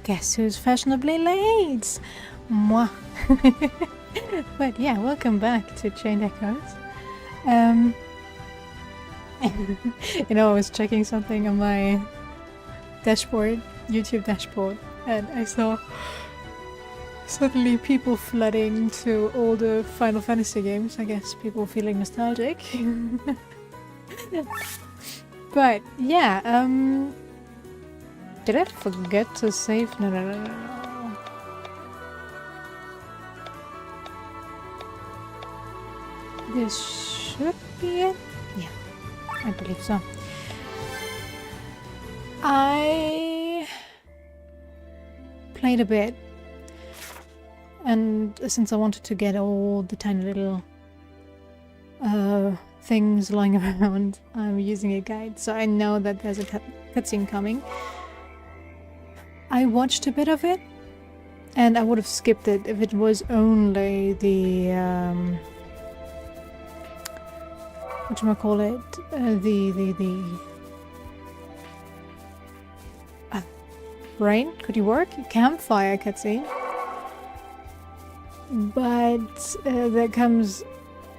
Guess who's fashionably late? Moi. But yeah, welcome back to Chained Echoes. You know, I was checking something on my dashboard, YouTube dashboard, and I saw suddenly people flooding to all the Final Fantasy games. I guess people feeling nostalgic. But yeah, did I forget to save? No. This should be it. Yeah, I believe so. I played a bit, and since I wanted to get all the tiny little things lying around, I'm using a guide, so I know that there's a cutscene coming. I watched a bit of it, and I would have skipped it if it was only the whatchamacallit, rain? Could you work? Campfire cutscene. But there comes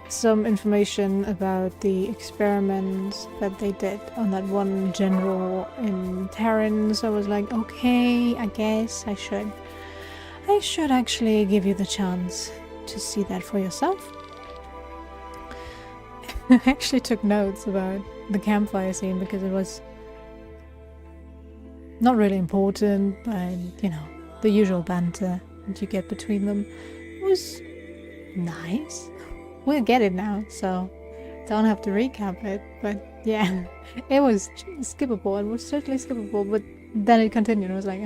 some information about the experiments that they did on that one general in Terran, so I was like, okay, I guess I should actually give you the chance to see that for yourself. I actually took notes about the campfire scene because it was not really important, but you know, the usual banter that you get between them was nice. We'll get it now, so don't have to recap it, but yeah, it was skippable. It was certainly skippable, but then it continued. I was like,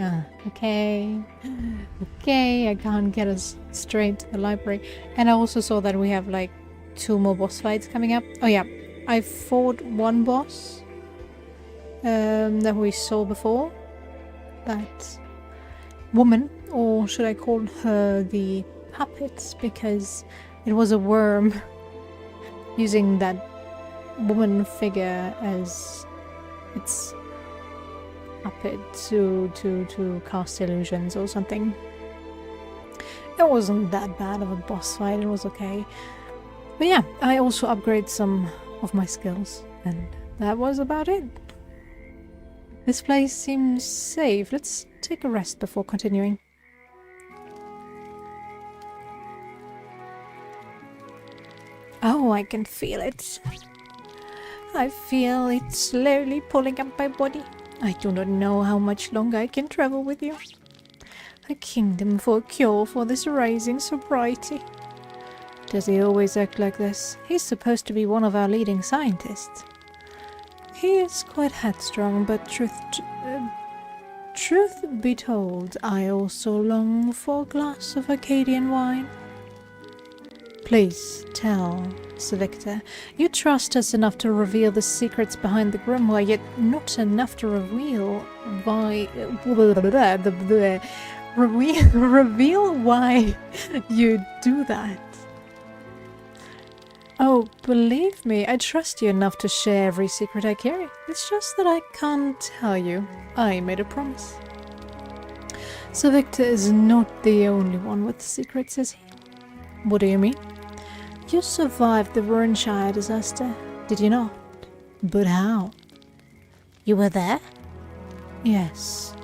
okay, I can't get us straight to the library. And I also saw that we have like 2 more boss fights coming up. Oh yeah, I fought one boss that we saw before. That woman, or should I call her the puppet, because it was a worm using that woman figure as its puppet to cast illusions or something. It wasn't that bad of a boss fight, it was okay. But yeah, I also upgraded some of my skills, and that was about it. This place seems safe. Let's take a rest before continuing. Oh, I can feel it. I feel it slowly pulling up my body. I do not know how much longer I can travel with you. A kingdom for a cure for this rising sobriety. Does he always act like this? He's supposed to be one of our leading scientists. He is quite headstrong, but truth be told, I also long for a glass of Arcadian wine. Please tell, Sir Victor. You trust us enough to reveal the secrets behind the grimoire, yet not enough to reveal why... reveal why you do that. Oh, believe me, I trust you enough to share every secret I carry. It's just that I can't tell you. I made a promise. Sir Victor is not the only one with secrets, is he? What do you mean? You survived the Ruinshire disaster, did you not? But how? You were there? Yes.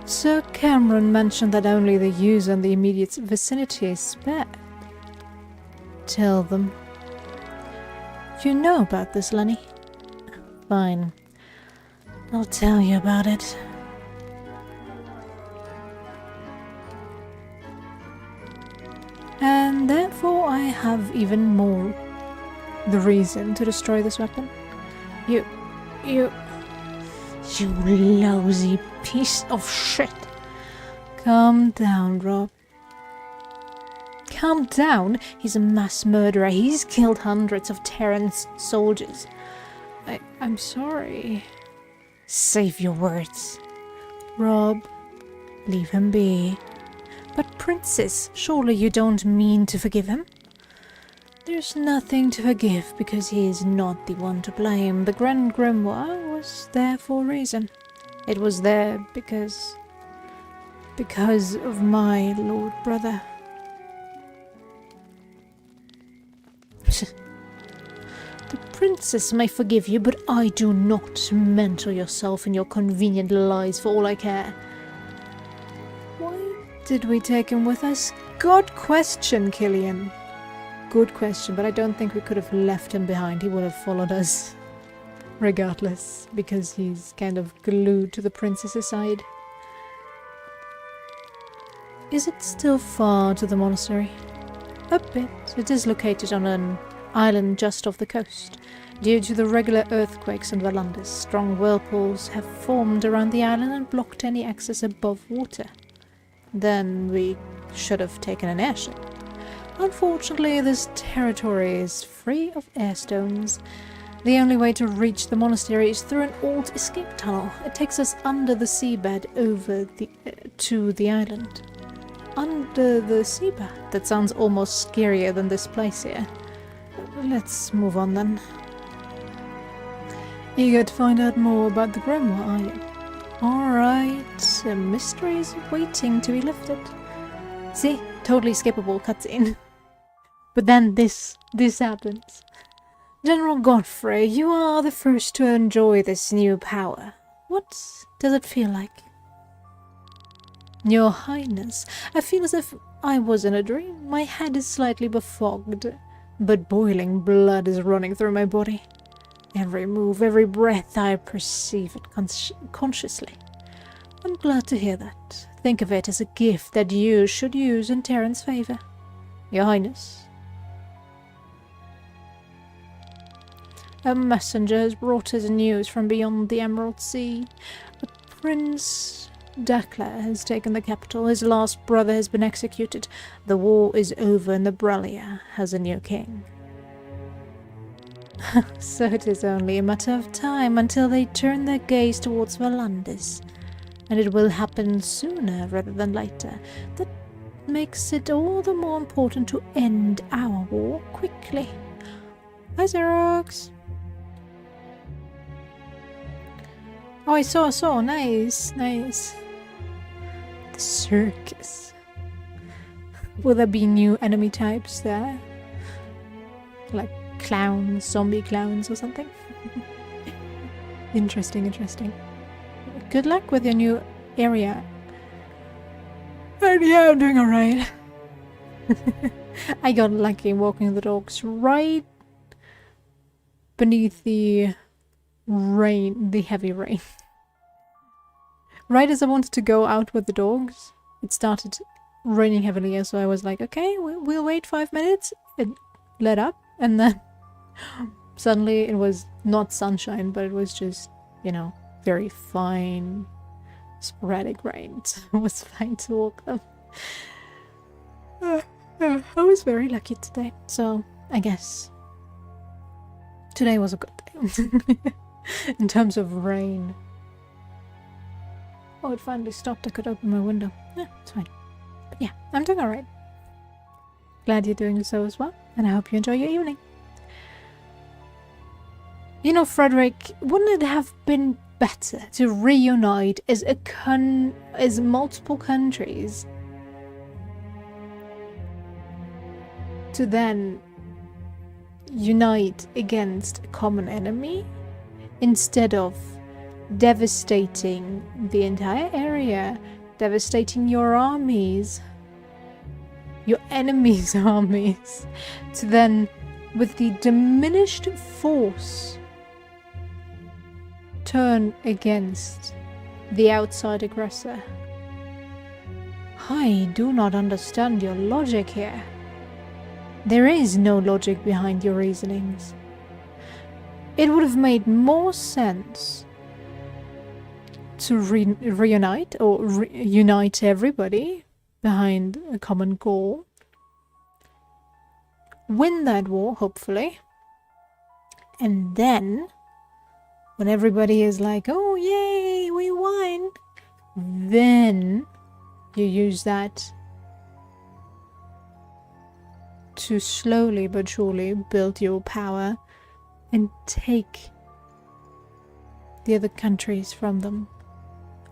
Sir Cameron mentioned that only the user in the immediate vicinity is spared. Tell them. You know about this, Lenny? Fine. I'll tell you about it. And therefore I have even more the reason to destroy this weapon. You lousy piece of shit. Calm down, Rob. Calm down? He's a mass murderer. He's killed hundreds of Terran's soldiers. I'm sorry. Save your words. Rob, leave him be. But Princess, surely you don't mean to forgive him? There's nothing to forgive because he is not the one to blame. The Grand Grimoire was there for a reason. It was there because because of my lord brother. The princess may forgive you, but I do not. Mentor yourself in your convenient lies for all I care. Why did we take him with us? Good question, Killian. Good question, but I don't think we could have left him behind. He would have followed us regardless, because he's kind of glued to the princess's side. Is it still far to the monastery? A bit. It is located on an island just off the coast. Due to the regular earthquakes in Valandis, strong whirlpools have formed around the island and blocked any access above water. Then we should have taken an airship. Unfortunately, this territory is free of airstones. The only way to reach the monastery is through an old escape tunnel. It takes us under the seabed over to the island. Under the seabed? That sounds almost scarier than this place here. Let's move on then. Eager to find out more about the grimoire, are you? Alright, a mystery is waiting to be lifted. See? Totally skippable cutscene. But then this happens. General Godfrey, you are the first to enjoy this new power. What does it feel like? Your Highness, I feel as if I was in a dream. My head is slightly befogged, but boiling blood is running through my body. Every move, every breath, I perceive it consciously. I'm glad to hear that. Think of it as a gift that you should use in Terran's favor. Your Highness. A messenger has brought us news from beyond the Emerald Sea. Prince Dakla has taken the capital. His last brother has been executed. The war is over and the Bralia has a new king. So it is only a matter of time until they turn their gaze towards Valandis. And it will happen sooner rather than later. That makes it all the more important to end our war quickly. Hi, Xerox! Oh, I saw. Nice. The circus. Will there be new enemy types there? Like clowns, zombie clowns or something? Interesting. Good luck with your new area. And yeah, I'm doing alright. I got lucky walking the dogs right beneath the rain, the heavy rain. Right as I wanted to go out with the dogs, it started raining heavily, so I was like, okay, we'll wait 5 minutes. It let up, and then suddenly it was not sunshine, but it was just, very fine, sporadic rain. So it was fine to walk them. I was very lucky today, so I guess today was a good day. In terms of rain. Oh, it finally stopped. I could open my window. Yeah, it's fine. But yeah, I'm doing alright. Glad you're doing so as well, and I hope you enjoy your evening. Frederick, wouldn't it have been better to reunite as multiple countries to then unite against a common enemy instead of devastating the entire area, devastating your armies, your enemies' armies, to then, with the diminished force, turn against the outside aggressor? I do not understand your logic here. There is no logic behind your reasonings. It would have made more sense to reunite or unite everybody behind a common goal. Win that war, hopefully. And then, when everybody is like, oh yay, we won, then you use that to slowly but surely build your power and take the other countries from them.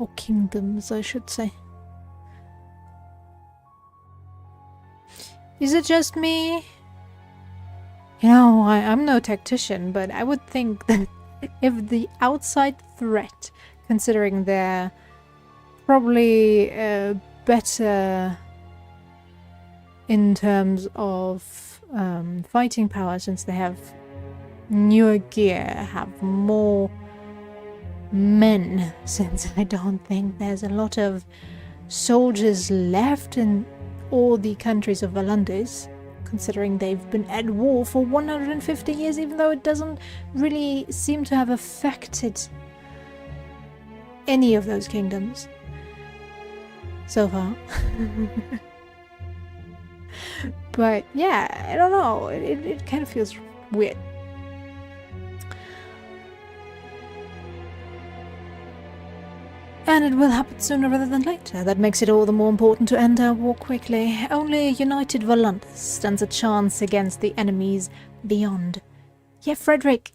Or kingdoms, I should say. Is it just me? You know, I'm no tactician, but I would think that if the outside threat, considering they're probably better in terms of fighting power, since they have newer gear, have more men, since I don't think there's a lot of soldiers left in all the countries of Valandis, considering they've been at war for 150 years, even though it doesn't really seem to have affected any of those kingdoms so far. But yeah, I don't know, it kind of feels weird. And it will happen sooner rather than later. That makes it all the more important to end our war quickly. Only a united Valandis stands a chance against the enemies beyond. Yeah, Frederick.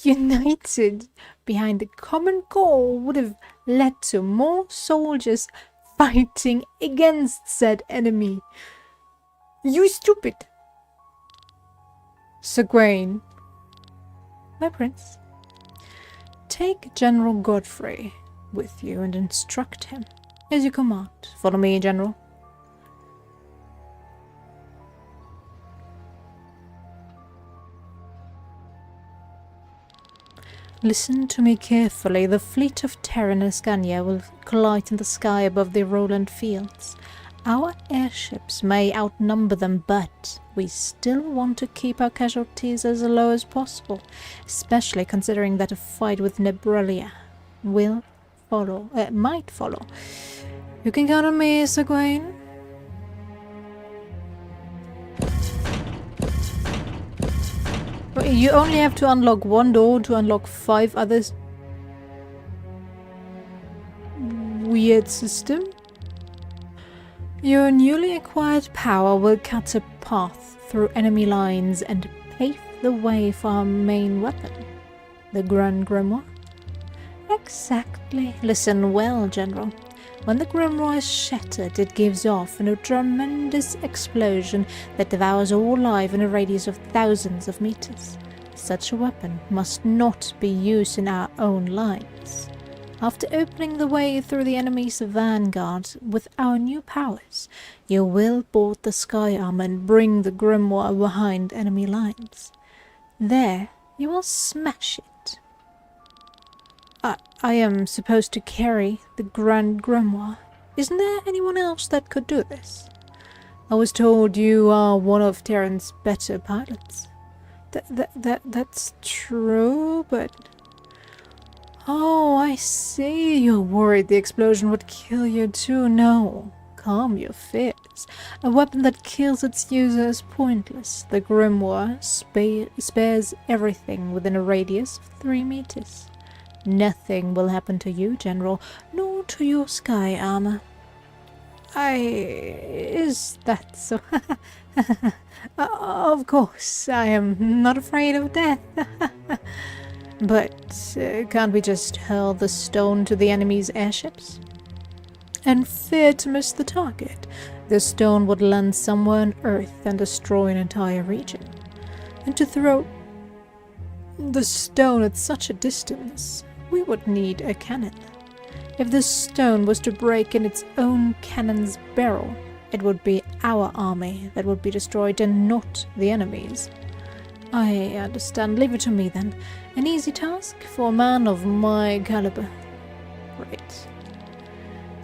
United behind the common goal would have led to more soldiers fighting against said enemy. You stupid. Sir Gawain. My prince. Take General Godfrey with you and instruct him as you command. Follow me, General. Listen to me carefully. The fleet of Terran and Scania will collide in the sky above the Roland fields. Our airships may outnumber them, but we still want to keep our casualties as low as possible, especially considering that a fight with Nebrelia might follow. You can count on me, Sir Gawain. You only have to unlock one door to unlock 5 others. Weird system. Your newly acquired power will cut a path through enemy lines and pave the way for our main weapon, the Grand Grimoire. Exactly. Listen well, General. When the Grimoire is shattered, it gives off in a tremendous explosion that devours all life in a radius of thousands of meters. Such a weapon must not be used in our own lines. After opening the way through the enemy's vanguard with our new powers, you will board the sky armor and bring the Grimoire behind enemy lines. There, you will smash it. I am supposed to carry the Grand Grimoire. Isn't there anyone else that could do this? I was told you are one of Terran's better pilots. That's true, but... Oh, I see. You're worried the explosion would kill you too. No, calm your fears. A weapon that kills its user is pointless. The Grimoire spares everything within a radius of 3 meters. Nothing will happen to you, General, nor to your sky armor. Is that so? Of course, I am not afraid of death. But can't we just hurl the stone to the enemy's airships? And fear to miss the target. The stone would land somewhere on Earth and destroy an entire region. And to throw the stone at such a distance, we would need a cannon. If the stone was to break in its own cannon's barrel, it would be our army that would be destroyed and not the enemy's. I understand. Leave it to me then. An easy task for a man of my caliber. Great.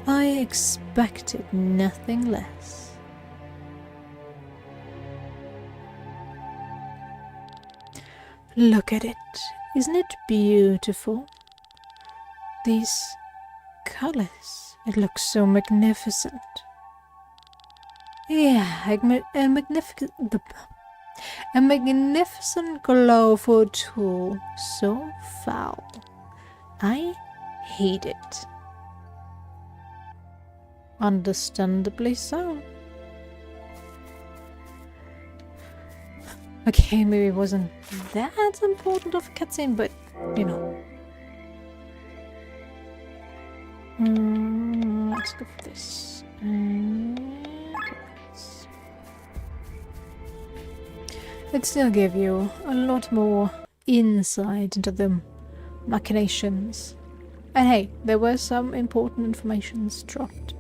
I expected nothing less. Look at it. Isn't it beautiful? These colors. It looks so magnificent. Yeah, a magnificent glow for a tool. So foul. I hate it. Understandably so. Okay, maybe it wasn't that important of a cutscene, but, you know. Let's go for this. It still gave you a lot more insight into the machinations. And hey, there were some important informations dropped.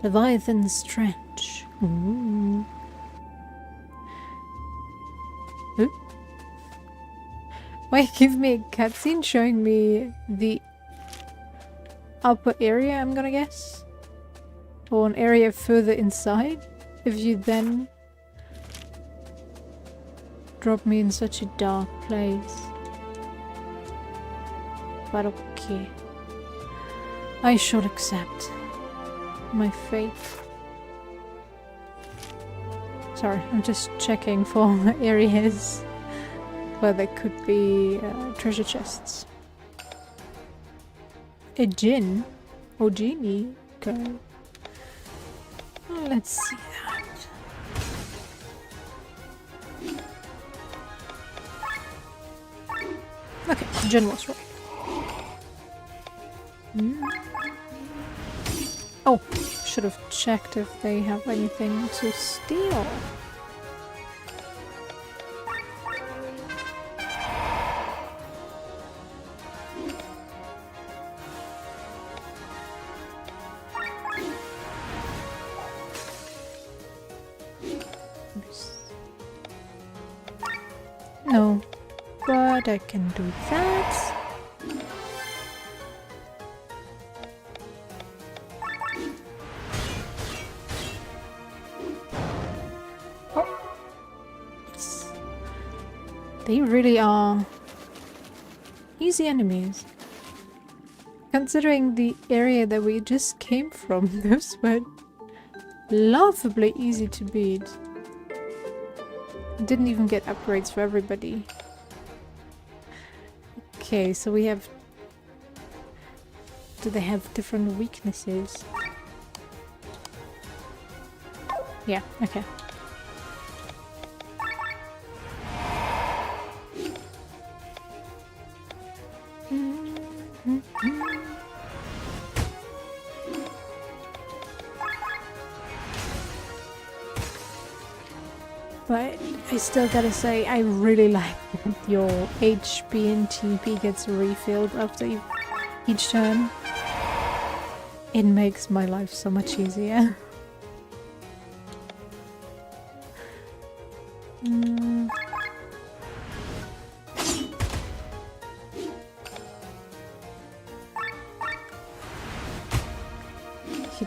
Leviathan's Trench. Ooh. Ooh. Wait, give me a cutscene showing me the upper area, I'm gonna guess? Or an area further inside? If you then drop me in such a dark place. But okay. I shall accept my fate. Sorry, I'm just checking for areas where there could be treasure chests. A djinn? Or genie? Okay. Let's see that. Okay, Jinn was right. Oh, should have checked if they have anything to steal. No, but I can do that. Oh. Yes. They really are easy enemies. Considering the area that we just came from, those were laughably easy to beat. Didn't even get upgrades for everybody. Okay, so we have... Do they have different weaknesses? Yeah, okay. But I still gotta say, I really like that your HP and TP gets refilled after each turn. It makes my life so much easier. You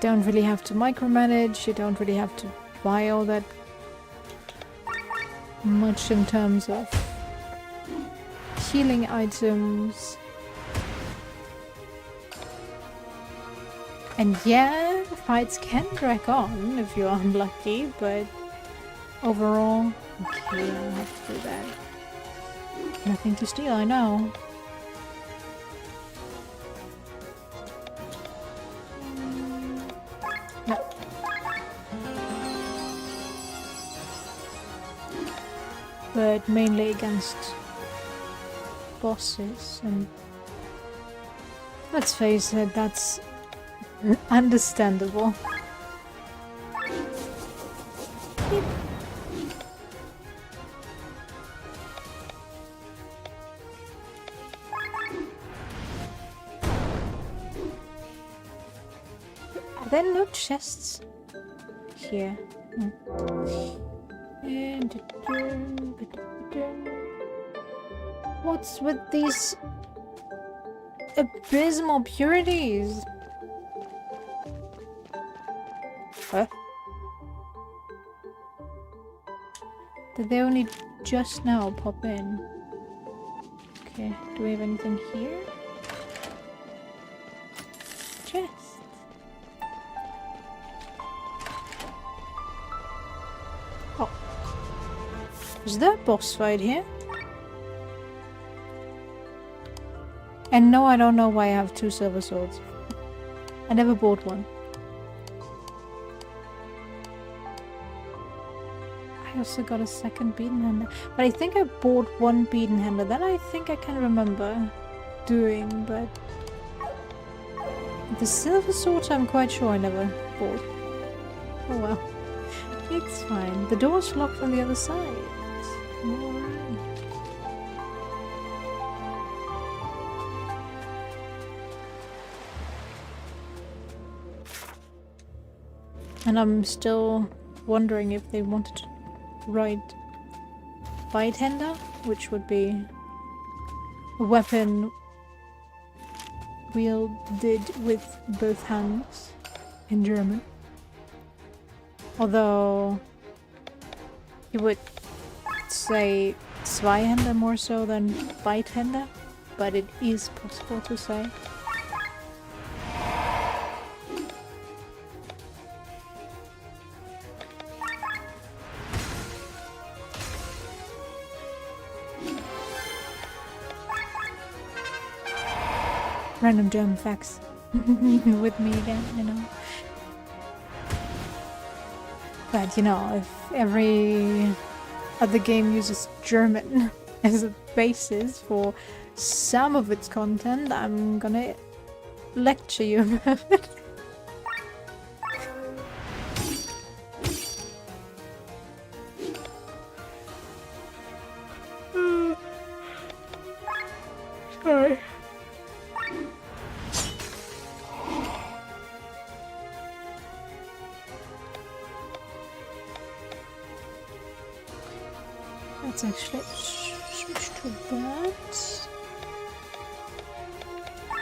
don't really have to micromanage, you don't really have to buy all that much in terms of healing items. And yeah, fights can drag on if you're unlucky, but overall, okay, I don't have to do that. Nothing to steal, I know. No. But mainly against bosses, and let's face it, that's understandable. Are there no chests here? What's with these abysmal purities? Huh? Did they only just now pop in? Okay, do we have anything here? Chest. Oh. Is there a boss fight here? And no, I don't know why I have 2 silver swords. I never bought one. I also got a second beaten handler. But I think I bought 1 beaten handler. That I think I can remember doing, but... The silver sword I'm quite sure I never bought. Oh well. It's fine. The door's locked on the other side. Alright. And I'm still wondering if they wanted to write Beidhänder, which would be a weapon wielded with both hands in German. Although you would say Zweihänder more so than Beidhänder, but it is possible to say. Random German facts with me again, you know. But you know, if every other game uses German as a basis for some of its content, I'm gonna lecture you about it. Sorry. Let's actually switch to that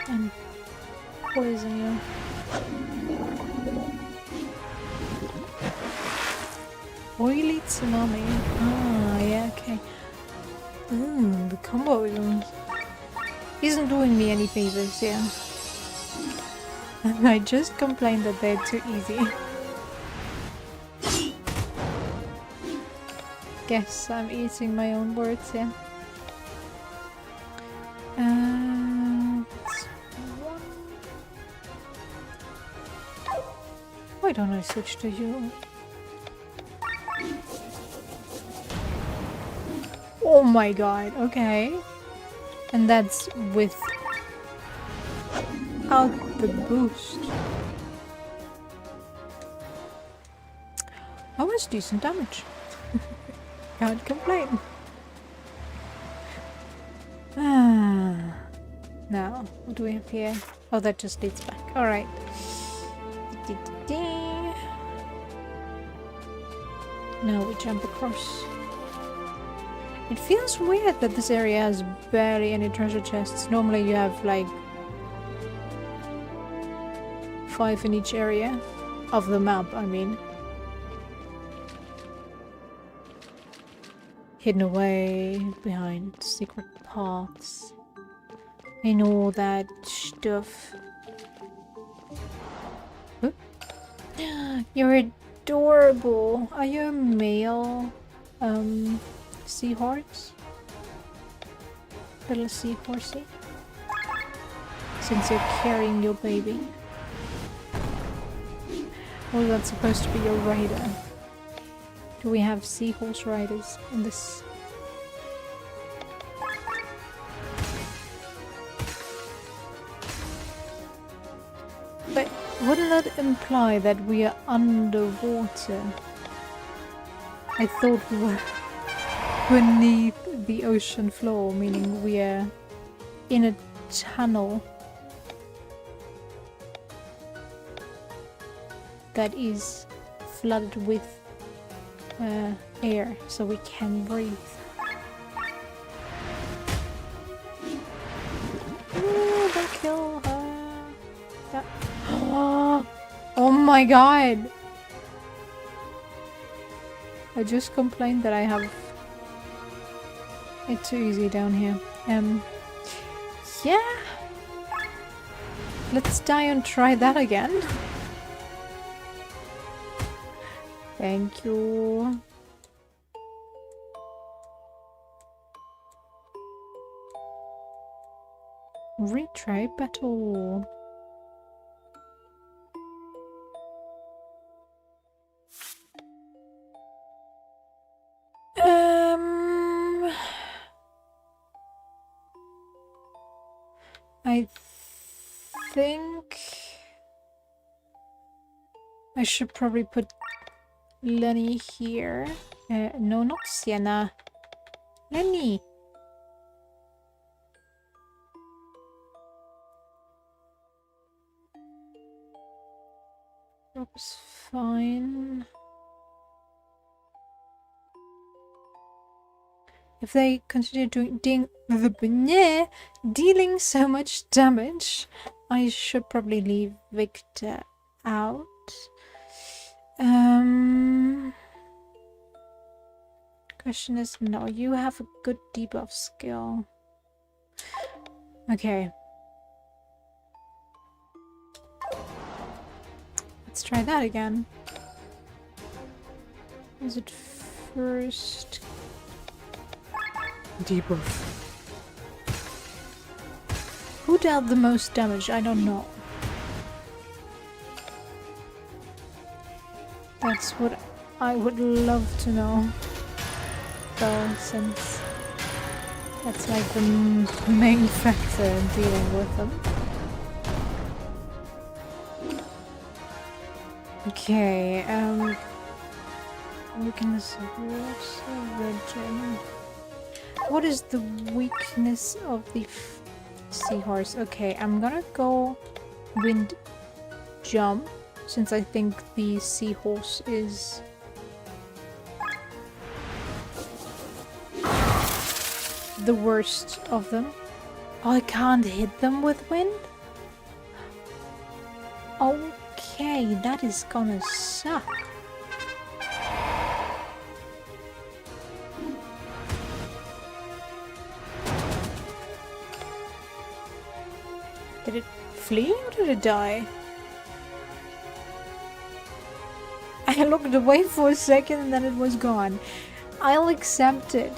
and poison you. Oily tsunami. Ah, yeah, okay. The combo isn't doing me any favors, yeah. I just complained that they're too easy. Guess I'm eating my own words here. Why don't I switch to you? Oh my god, okay. And that's without the boost. That was decent damage. Can't complain. Now, what do we have here? Oh, that just leads back. Alright. Now we jump across. It feels weird that this area has barely any treasure chests. Normally you have like 5 in each area of the map, I mean. Hidden away behind secret paths and all that stuff. Huh? You're adorable. Are you a male seahorse? Little seahorsey? Since you're carrying your baby. Or that's supposed to be your rider. Do we have seahorse riders in this? But wouldn't that imply that we are underwater? I thought we were beneath the ocean floor, meaning we are in a tunnel that is flooded with air, so we can breathe. Ooh, don't kill her. That oh my god! I just complained that I have it too easy down here. Yeah. Let's die and try that again. Thank you. Retry battle. I think I should probably put Lenny here. No, not Sienna. Lenny! Drop's fine. If they continue dealing so much damage, I should probably leave Victor out. Question is, no, you have a good debuff skill. Okay. Let's try that again. Is it first? Debuff. Who dealt the most damage? I don't know. That's what I would love to know. Though, since that's like the main factor in dealing with them. Okay, weakness of water, virgin. What is the weakness of the seahorse? Okay, I'm gonna go wind jump, since I think the seahorse is the worst of them. Oh, I can't hit them with wind? Okay, that is gonna suck. Did it flee or did it die? I looked away for a second and then it was gone. I'll accept it.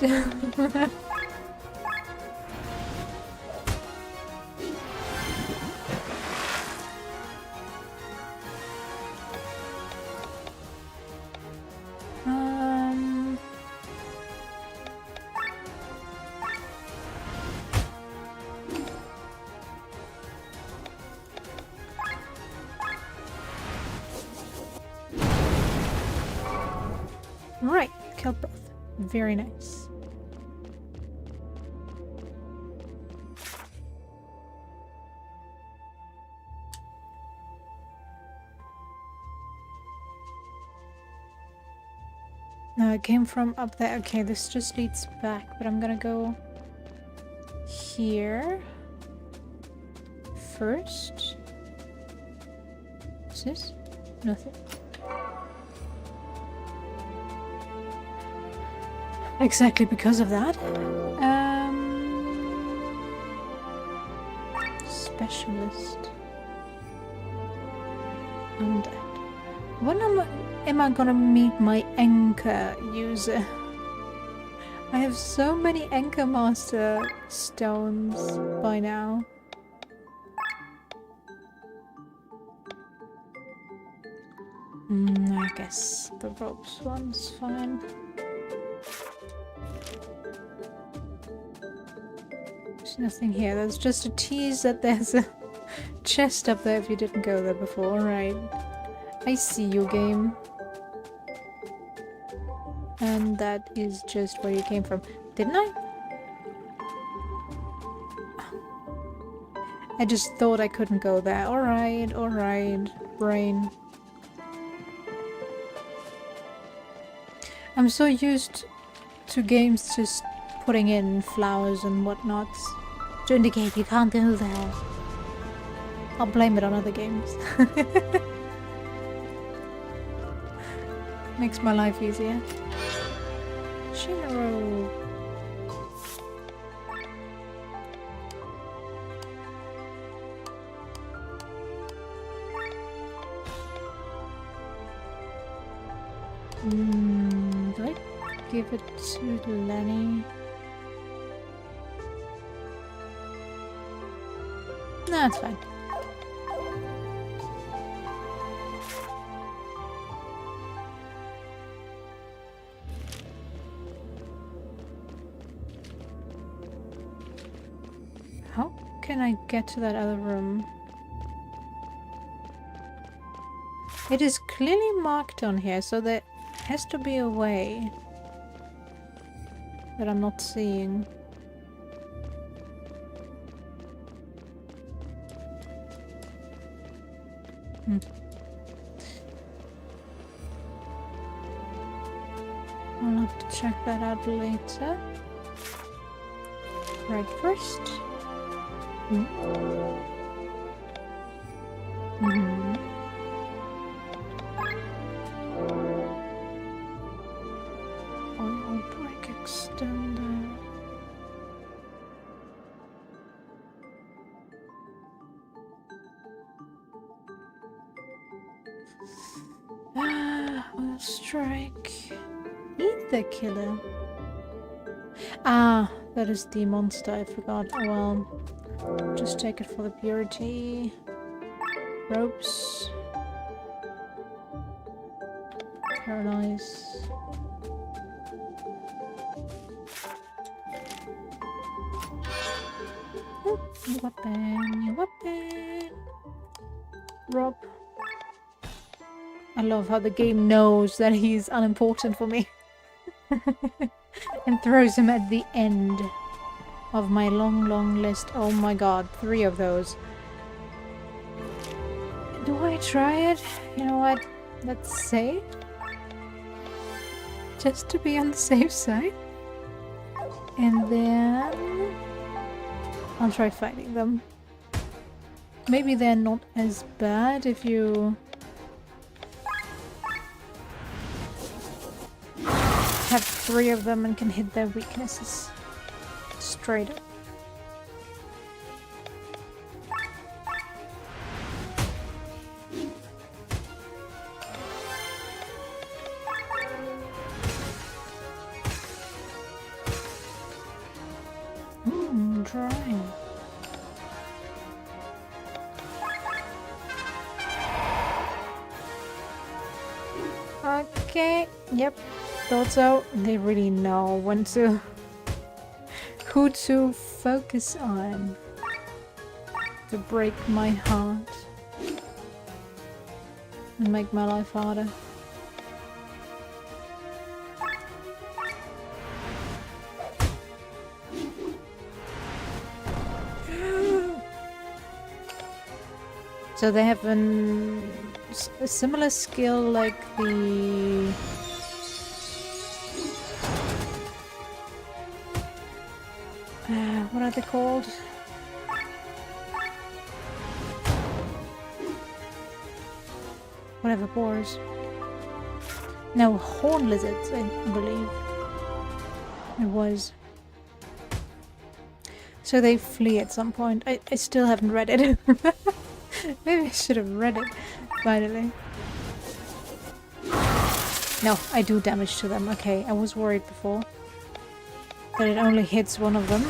Right, kelp broth. Very nice. No, it came from up there. Okay, this just leads back, but I'm gonna go here first. What's this? Nothing. Exactly because of that. Specialist. Undead. When am I gonna meet my anchor user? I have so many anchor master stones by now. I guess the ropes one's fine. There's nothing here. There's just a tease that there's a chest up there if you didn't go there before. Right. I see you, game. And that is just where you came from. Didn't I? I just thought I couldn't go there. Alright, brain. I'm so used to games just putting in flowers and whatnot to indicate you can't go there. I'll blame it on other games. Makes my life easier. Shinro. Do I give it to Lenny? No, it's fine. How can I get to that other room? It is clearly marked on here, so there has to be a way. that I'm not seeing? I'll have to check that out later. Right first. Oil brake extender. Oil strike. Ether killer. Ah, that is the monster, I forgot. Oh well. Just take it for the purity. Ropes. Paralyze. Oh, new weapon, new weapon. Rob. I love how the game knows that he's unimportant for me. And throws him at the end of my long list. Oh my god, 3 of those. Do I try it? You know what? Let's save. Just to be on the safe side. And then I'll try fighting them. Maybe they're not as bad if you have 3 of them and can hit their weaknesses straight up. Dry. Okay, yep. Thought so. They really know who to focus on to break my heart and make my life harder. So they have a similar skill like the what are they called? Whatever boars. No, horn lizards, I believe. It was. So they flee at some point. I still haven't read it. Maybe I should have read it, finally. No, I do damage to them. Okay, I was worried before that it only hits one of them.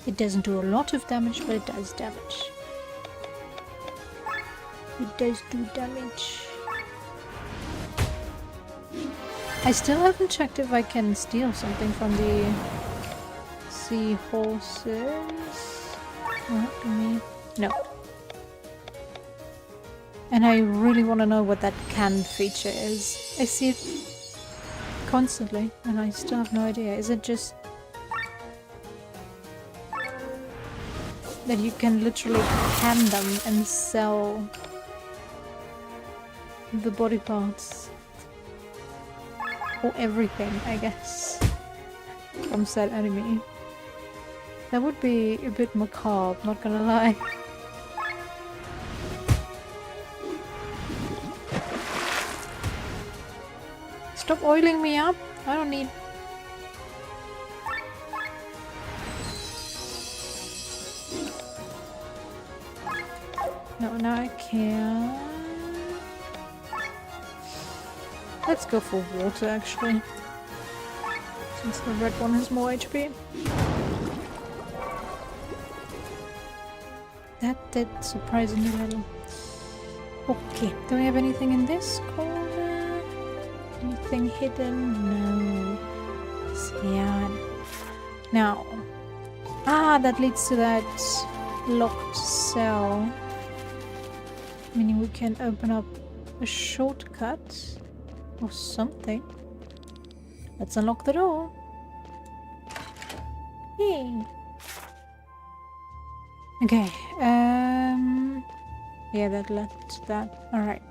It doesn't do a lot of damage, but it does damage. It does do damage. I still haven't checked if I can steal something from the seahorses. No. And I really want to know what that can feature is. I see it constantly and I still have no idea. Is it just that you can literally can them and sell the body parts? Or everything, I guess, from said enemy. That would be a bit macabre, not gonna lie. Stop oiling me up. I don't need... No, now I can... Let's go for water, actually. Since the red one has more HP. That did surprisingly little. Okay, do we have anything in this corner? Anything hidden? No. Yeah. Now. Ah, that leads to that locked cell. Meaning we can open up a shortcut or something. Let's unlock the door. Yay. Okay, yeah, that led to that. Alright.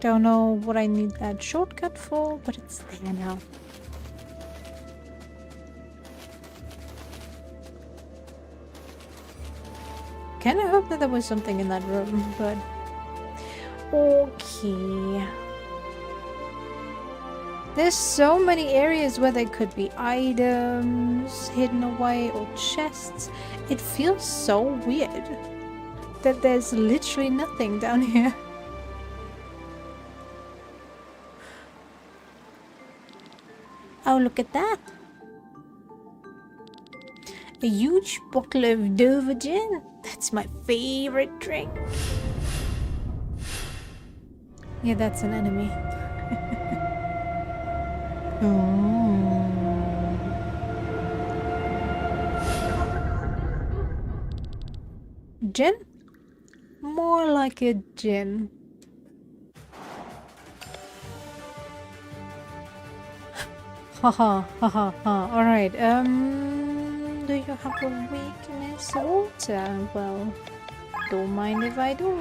Don't know what I need that shortcut for, but it's there now. Kinda hope that there was something in that room, but... Okay. There's so many areas where there could be items hidden away or chests. It feels so weird that there's literally nothing down here. Oh, look at that. A huge bottle of Dover gin. That's my favorite drink. Yeah, that's an enemy. Gin? More like a gin. Haha, haha, ha. Alright, do you have a weakness? Water? Well, don't mind if I do.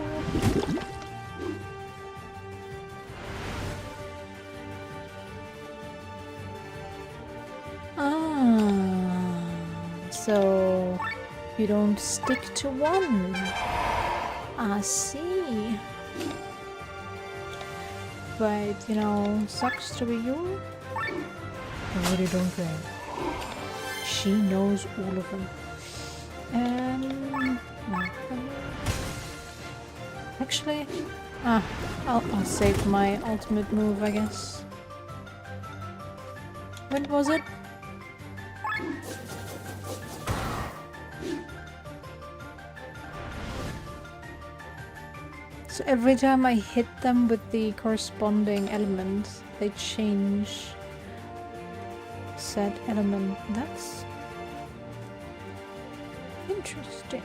So you don't stick to one. I see. But, you know, sucks to be you. I really don't care. She knows all of them. Actually, I'll save my ultimate move, I guess. When was it? So every time I hit them with the corresponding element, they change said element. That's interesting.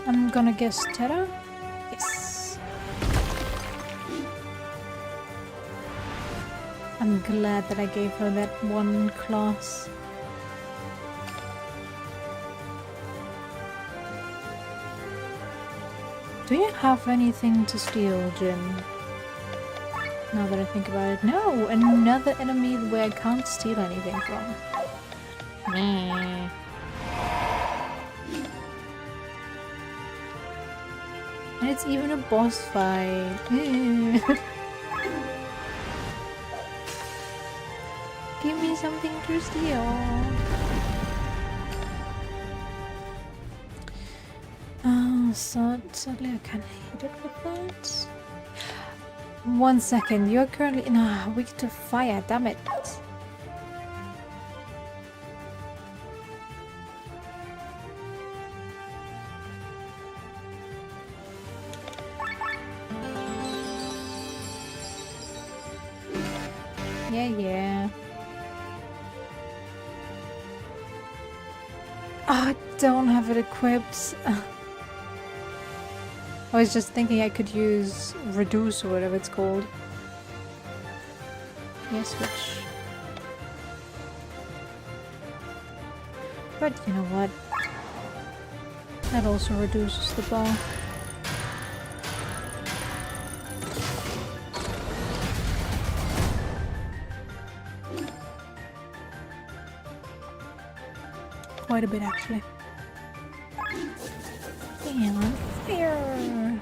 I'm gonna guess Terra? Yes. I'm glad that I gave her that one class. Do you have anything to steal, Jin? Now that I think about it. No! Another enemy where I can't steal anything from. Meh. And it's even a boss fight. Give me something to steal. Oh, sadly I can't hit it with that. 1 second, you're currently weak to fire, damn it. Yeah. Oh, I don't have it equipped. I was just thinking I could use Reduce or whatever it's called. Yeah, switch. But you know what? That also reduces the bow. Quite a bit, actually. And fire!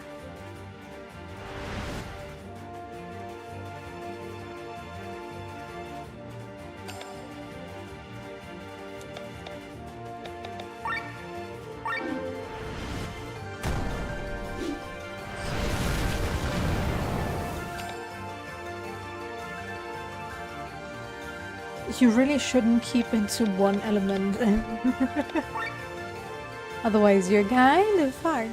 You really shouldn't keep into one element. Otherwise, you're kind of fucked.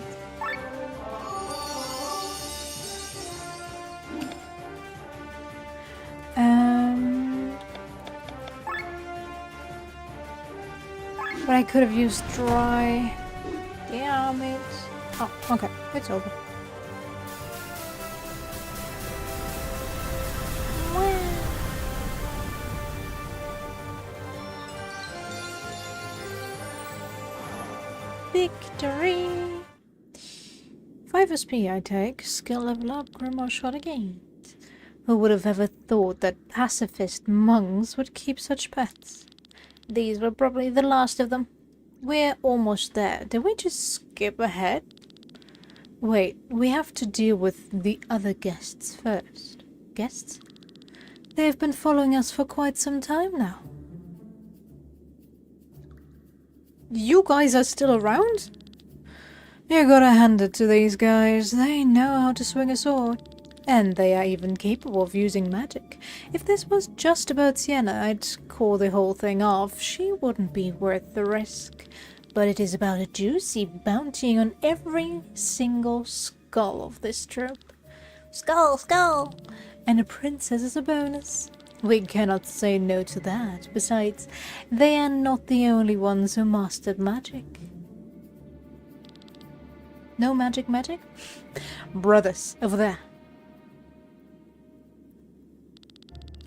But I could have used dry. Damn it. Oh, okay. It's over. Victory! 5 SP I take. Skill level up. Grimoire shot again. Who would have ever thought that pacifist monks would keep such pets? These were probably the last of them. We're almost there. Did we just skip ahead? Wait, we have to deal with the other guests first. Guests? They've been following us for quite some time now. You guys are still around? You gotta hand it to these guys. They know how to swing a sword. And they are even capable of using magic. If this was just about Sienna, I'd call the whole thing off. She wouldn't be worth the risk. But it is about a juicy bounty on every single skull of this troop. Skull, skull! And a princess as a bonus. We cannot say no to that. Besides, they are not the only ones who mastered magic. No magic? Brothers, over there.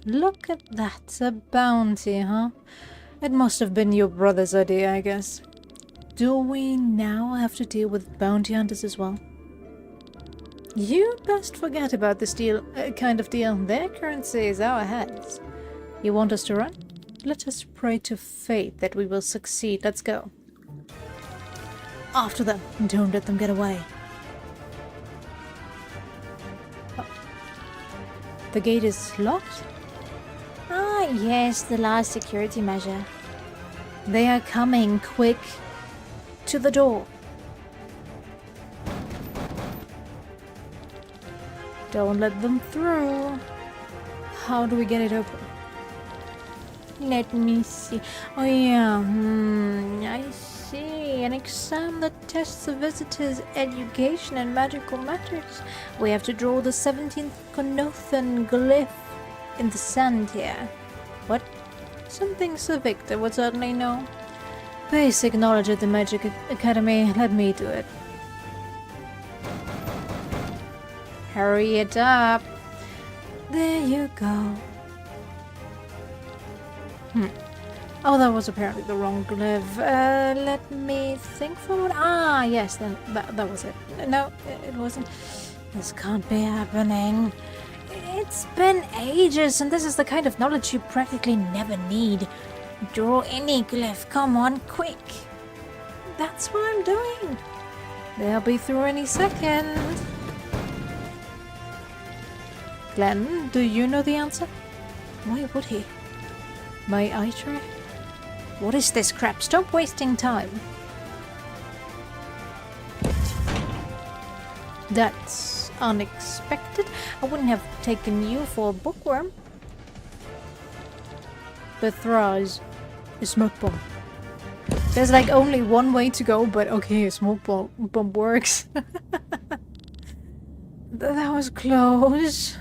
Look at that, a bounty, huh? It must have been your brother's idea, I guess. Do we now have to deal with bounty hunters as well? You best forget about this kind of deal. Their currency is our heads. You want us to run? Let us pray to fate that we will succeed. Let's go. After them. Don't let them get away. Oh. The gate is locked? Ah, yes, the last security measure. They are coming, quick. To the door. Don't let them through. How do we get it open? Let me see. Oh yeah, I see. An exam that tests the visitor's education and magical matters. We have to draw the 17th Conothan glyph in the sand here. What? Something Sir Victor would certainly know. Basic knowledge at the Magic Academy. Let me do it. Hurry it up. There you go. Oh, that was apparently the wrong glyph. Let me think for one. Ah, yes, that was it. No, it wasn't. This can't be happening. It's been ages, and this is the kind of knowledge you practically never need. Draw any glyph. Come on, quick. That's what I'm doing. They'll be through any second. Glenn, do you know the answer? Why would he? May I try? What is this crap? Stop wasting time. That's unexpected. I wouldn't have taken you for a bookworm. Bethraz, a smoke bomb. There's like only one way to go, but okay, a smoke bomb works. That was close.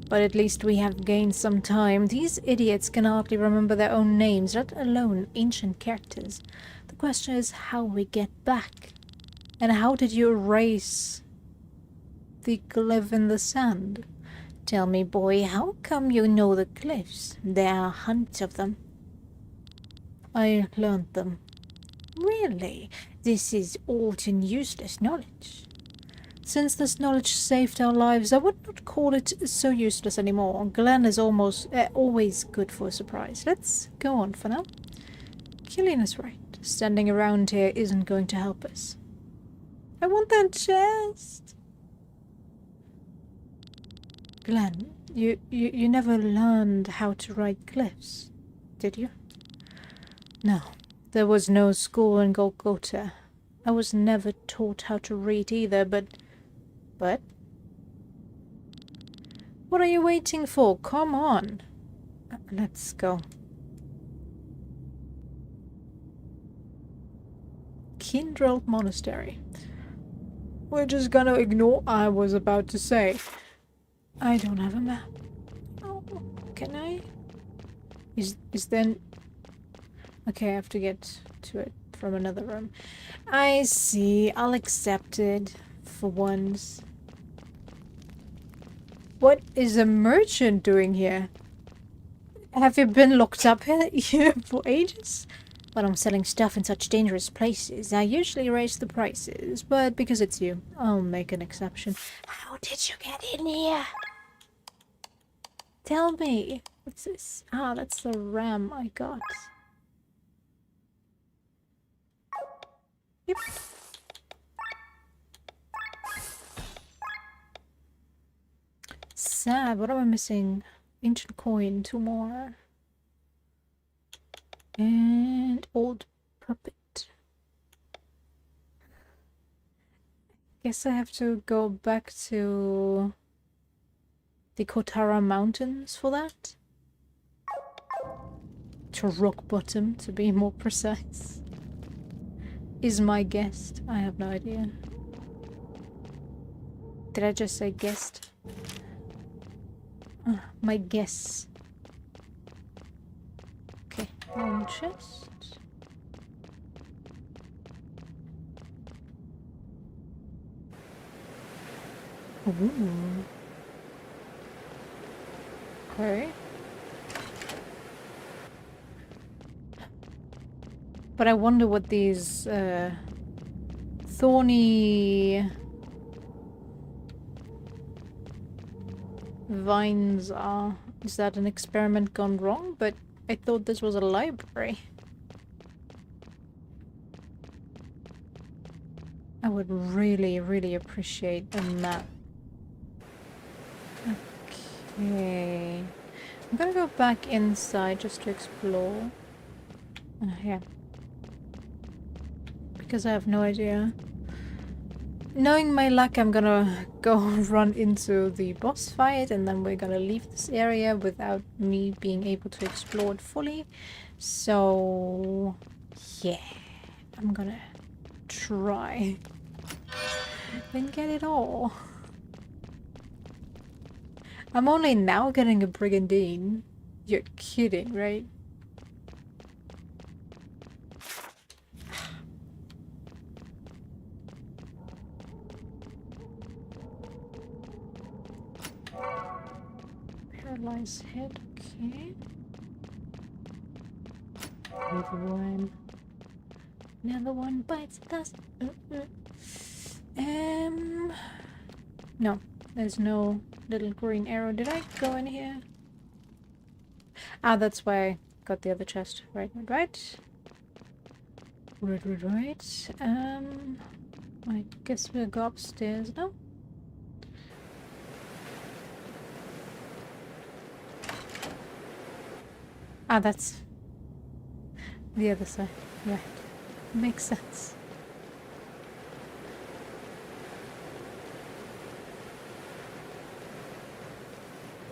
But at least we have gained some time. These idiots can hardly remember their own names, let alone ancient characters. The question is how we get back. And how did you erase the glyph in the sand? Tell me, boy, how come you know the glyphs? There are hundreds of them. I learned them. Really? This is old and useless knowledge. Since this knowledge saved our lives, I would not call it so useless anymore. Glenn is always good for a surprise. Let's go on for now. Killian is right. Standing around here isn't going to help us. I want that chest. Glenn, you never learned how to write glyphs, did you? No, there was no school in Golgotha. I was never taught how to read either, but... What are you waiting for? Come on. Let's go. Kindrel Monastery. We're just gonna ignore I was about to say. I don't have a map. Oh, can I? Is then... Okay, I have to get to it from another room. I see. I'll accept it for once. What is a merchant doing here? Have you been locked up here for ages? When I'm selling stuff in such dangerous places, I usually raise the prices, but because it's you, I'll make an exception. How did you get in here? Tell me. What's this? Ah, that's the ram I got. Yep. Sad. What am I missing? Ancient coin. 2 more. And old puppet. Guess I have to go back to the Kotara Mountains for that. To Rock Bottom, to be more precise. Is my guest. I have no idea. Did I just say guest? My guess. Okay, wrong chest. Ooh. Okay. But I wonder what these thorny vines are. Is that an experiment gone wrong? But I thought this was a library. I would really, really appreciate a map. Okay. I'm gonna go back inside just to explore. Yeah. Because I have no idea. Knowing my luck, I'm gonna go run into the boss fight and then we're gonna leave this area without me being able to explore it fully. So, yeah. I'm gonna try and get it all. I'm only now getting a brigandine. You're kidding, right? Paralyzed head, okay. Another one. Another one bites the dust. No, there's no little green arrow. Did I go in here? Ah, that's why I got the other chest. Right. Right. I guess we'll go upstairs now. Ah, that's the other side. Right. Makes sense.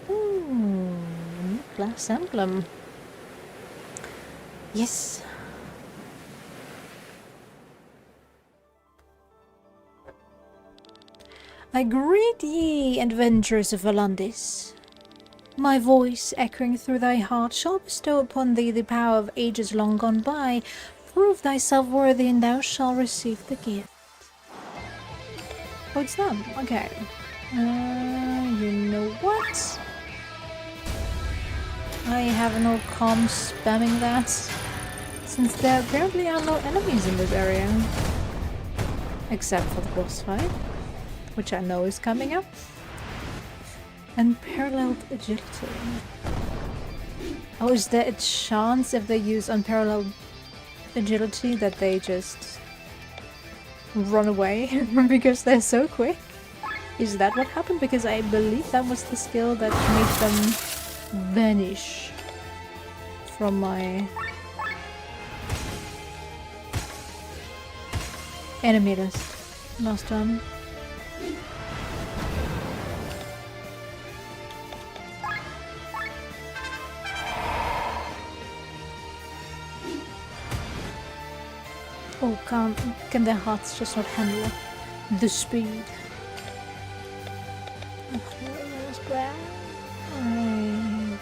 Ooh, new glass emblem. Yes. I greet ye, adventurers of Volandis. My voice, echoing through thy heart, shall bestow upon thee the power of ages long gone by. Prove thyself worthy, and thou shalt receive the gift. Oh, it's them. Okay. You know what? I have no calm spamming that, since there apparently are no enemies in this area. Except for the boss fight, which I know is coming up. Unparalleled agility. Oh, is there a chance if they use unparalleled agility that they just run away because they're so quick? Is that what happened? Because I believe that was the skill that made them vanish from my enemy list last time. Oh, can their hearts just not handle the speed? That was bad. Right.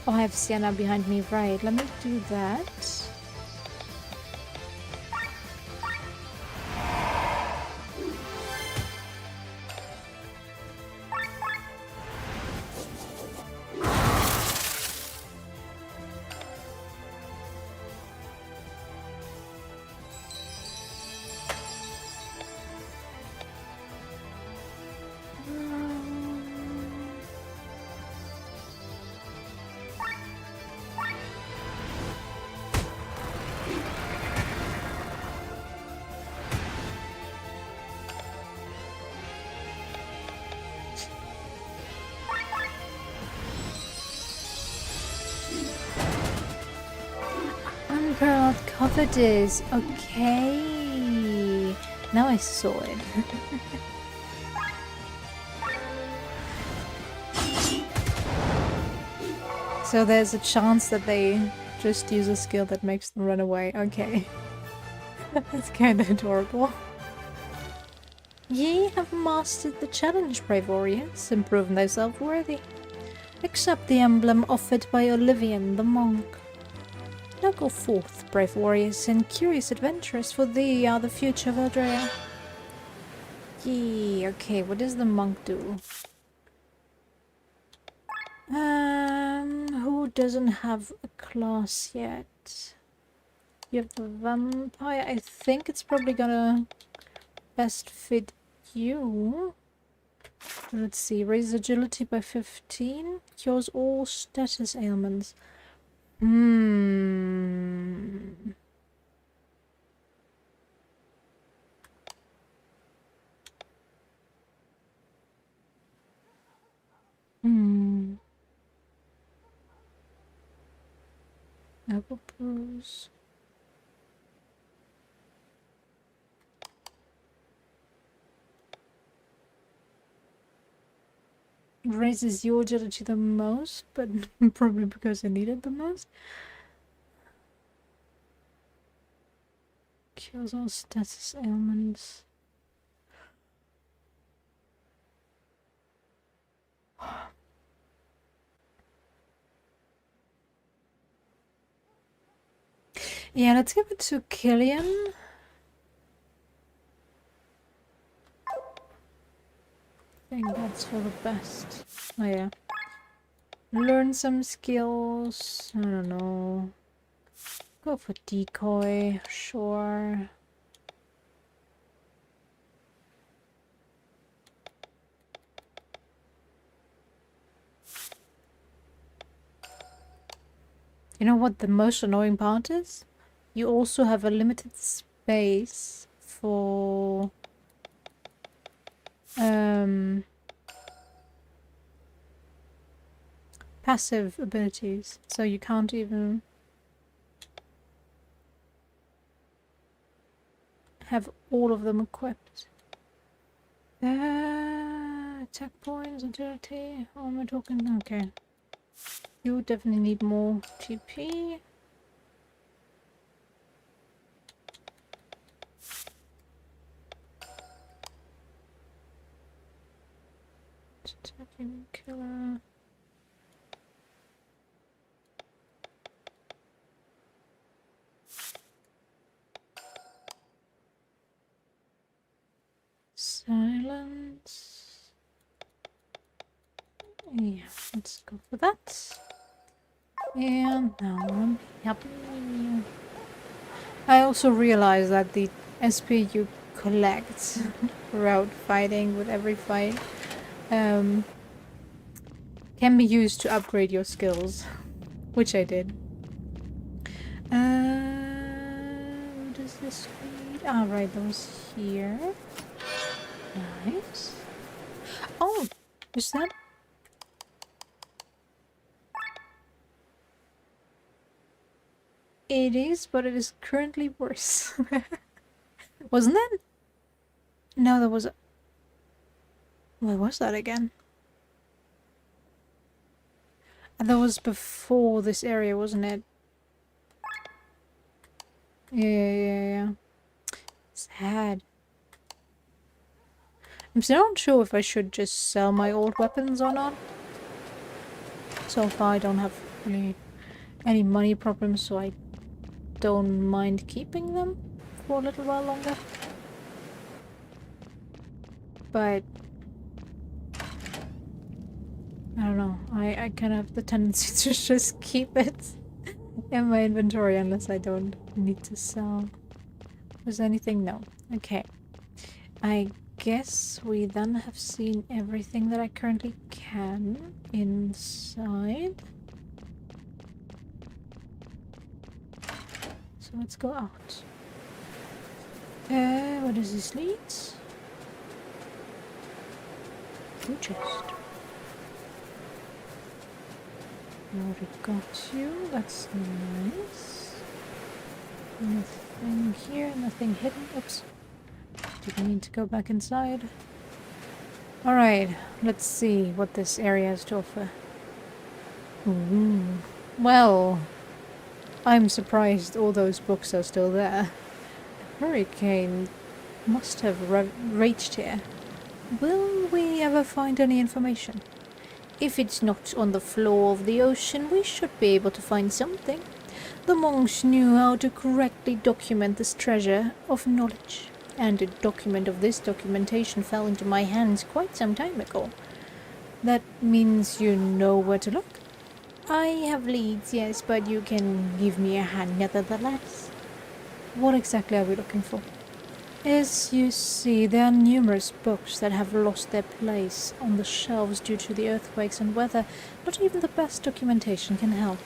Oh, I have Sienna behind me, right. Let me do that. Unparalleled covetous. Okay. Now I saw it. So there's a chance that they just use a skill that makes them run away. Okay. That's kind of adorable. Ye have mastered the challenge, brave warriors, and proven thyself worthy. Accept the emblem offered by Olivian the monk. Now go forth, brave warriors, and curious adventurers, for thee are the future of Eldrea. Yee, okay, what does the monk do? Who doesn't have a class yet? You have the vampire. I think it's probably gonna best fit you. Let's see, raise agility by 15, cures all status ailments. Hmm. Apple Bruise. Raises your agility the most, but probably because I need it the most. Cures all status ailments. Yeah, let's give it to Killian. I think that's for the best. Oh yeah. Learn some skills. I don't know. Go for decoy, sure. You know what the most annoying part is? You also have a limited space for passive abilities, so you can't even have all of them equipped. Attack points, agility. Oh, am I talking? Okay. You definitely need more TP. Attacking killer. Silence. Yeah, let's go for that. And now I'm happy. I also realized that the SP you collect throughout fighting with every fight can be used to upgrade your skills, which I did. What does this read? Ah, right, those here. Nice. Oh, is that? It is, but it is currently worse. Wasn't it? No, there was. What was that again? And that was before this area, wasn't it? Yeah. Sad. I'm still not sure if I should just sell my old weapons or not. So far I don't have really any money problems, so I don't mind keeping them for a little while longer. But I don't know, I kind of have the tendency to just keep it in my inventory unless I don't need to sell. Was anything? No. Okay. I guess we then have seen everything that I currently can inside. So let's go out. Where does this lead? Blue chest. Already got you. That's nice. Nothing here, nothing hidden. Oops. Didn't mean to go back inside. Alright, let's see what this area has to offer. Ooh. Well, I'm surprised all those books are still there. The hurricane must have raged here. Will we ever find any information? If it's not on the floor of the ocean, we should be able to find something. The monks knew how to correctly document this treasure of knowledge, and a document of this documentation fell into my hands quite some time ago. That means you know where to look? I have leads, yes, but you can give me a hand nevertheless. What exactly are we looking for? As you see, there are numerous books that have lost their place on the shelves due to the earthquakes and weather. Not even the best documentation can help.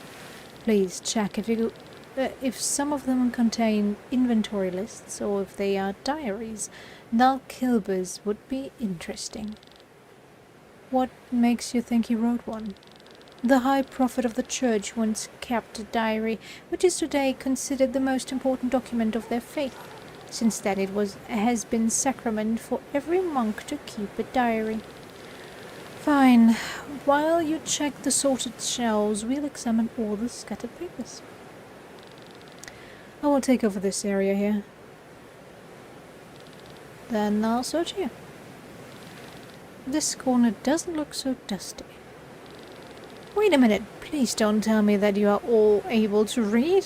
Please check if some of them contain inventory lists or if they are diaries. Nal Kilber's would be interesting. What makes you think he wrote one? The High Prophet of the Church once kept a diary, which is today considered the most important document of their faith. Since then it has been sacrament for every monk to keep a diary. Fine. While you check the sorted shelves, we'll examine all the scattered papers. I will take over this area here. Then I'll search here. This corner doesn't look so dusty. Wait a minute, please don't tell me that you are all able to read.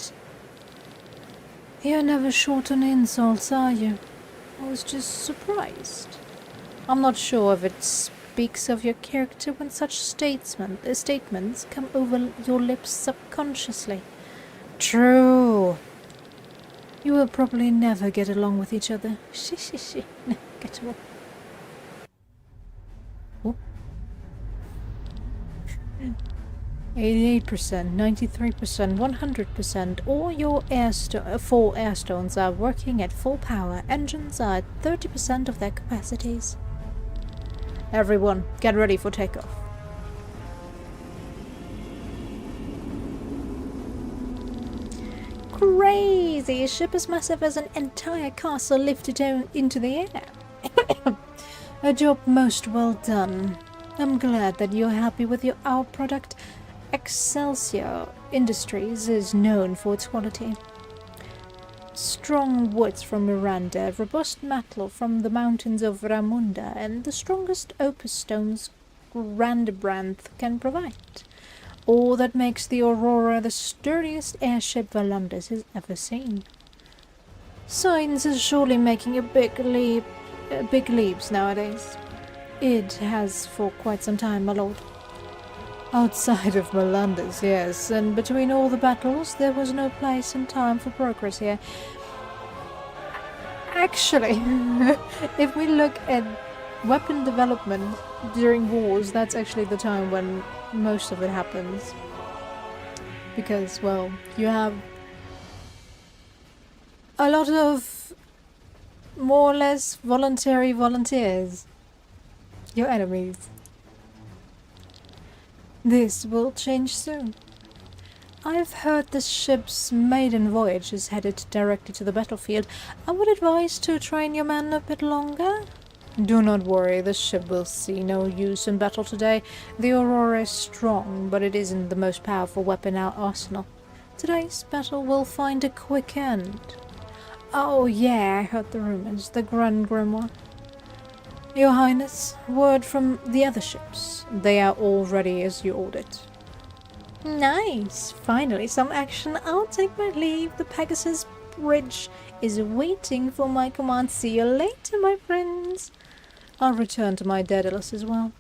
You're never short on insults, are you? I was just surprised. I'm not sure if it speaks of your character when such statements come over your lips subconsciously. True. You will probably never get along with each other. No, get away. Oh. 88%, 93%, 100%. All your four airstones are working at full power. Engines are at 30% of their capacities. Everyone, get ready for takeoff. Crazy! A ship as massive as an entire castle lifted into the air. A job most well done. I'm glad that you're happy with our product. Excelsior Industries is known for its quality. Strong woods from Miranda, robust metal from the mountains of Ramunda, and the strongest opus stones Grandbranth can provide. All that makes the Aurora the sturdiest airship Valandis has ever seen. Science is surely making big leaps nowadays. It has for quite some time, my lord. Outside of Melandis, yes, and between all the battles, there was no place and time for progress here. Actually, if we look at weapon development during wars, that's actually the time when most of it happens. Because, well, you have a lot of more or less voluntary volunteers. Your enemies. This will change soon. I've heard this ship's maiden voyage is headed directly to the battlefield. I would advise to train your men a bit longer. Do not worry, the ship will see no use in battle today. The Aurora is strong, but it isn't the most powerful weapon in our arsenal. Today's battle will find a quick end. Oh yeah, I heard the rumors. The Grand Grimoire. Your Highness, word from the other ships. They are all ready as you ordered. Nice! Finally some action. I'll take my leave. The Pegasus Bridge is waiting for my command. See you later, my friends. I'll return to my Daedalus as well.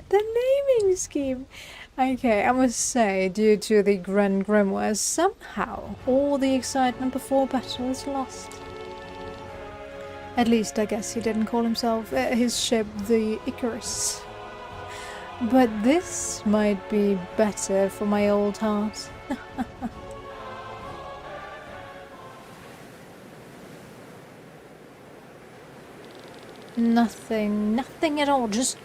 The naming scheme! Okay, I must say, due to the Grand Grimoire, somehow all the excitement before battle is lost. At least I guess he didn't call himself, his ship, the Icarus. But this might be better for my old heart. Nothing at all, just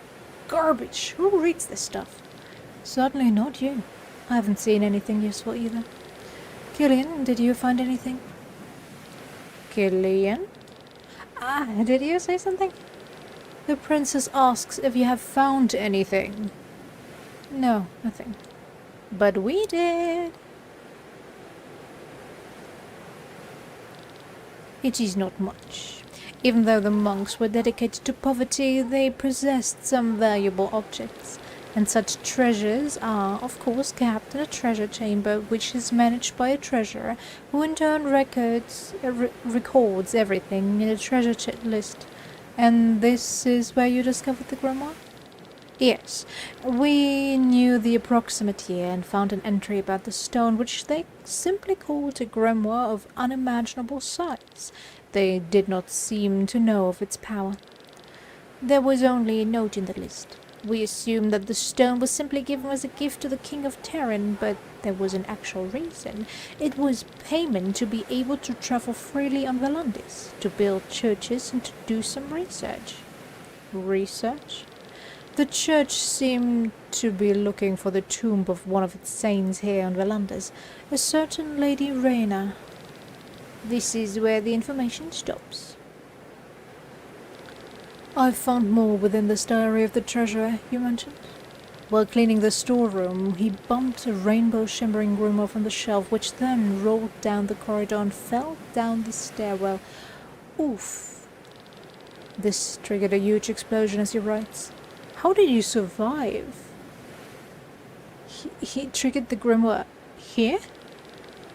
garbage. Who reads this stuff? Certainly not you. I haven't seen anything useful either. Killian, did you find anything? Killian? Ah, did you say something? The princess asks if you have found anything. No, nothing. But we did. It is not much. Even though the monks were dedicated to poverty, they possessed some valuable objects. And such treasures are, of course, kept in a treasure chamber, which is managed by a treasurer, who in turn records everything in a treasure list. And this is where you discovered the grimoire? Yes. We knew the approximate year and found an entry about the stone, which they simply called a grimoire of unimaginable size. They did not seem to know of its power. There was only a note in the list. We assumed that the stone was simply given as a gift to the King of Terran, but there was an actual reason. It was payment to be able to travel freely on Valandis, to build churches and to do some research. Research? The church seemed to be looking for the tomb of one of its saints here on Valandis, a certain Lady Reyna. This is where the information stops. I've found more within this diary of the treasurer you mentioned. While cleaning the storeroom, he bumped a rainbow-shimmering grimoire from the shelf, which then rolled down the corridor and fell down the stairwell. Oof. This triggered a huge explosion, as he writes. How did you survive? He triggered the grimoire here?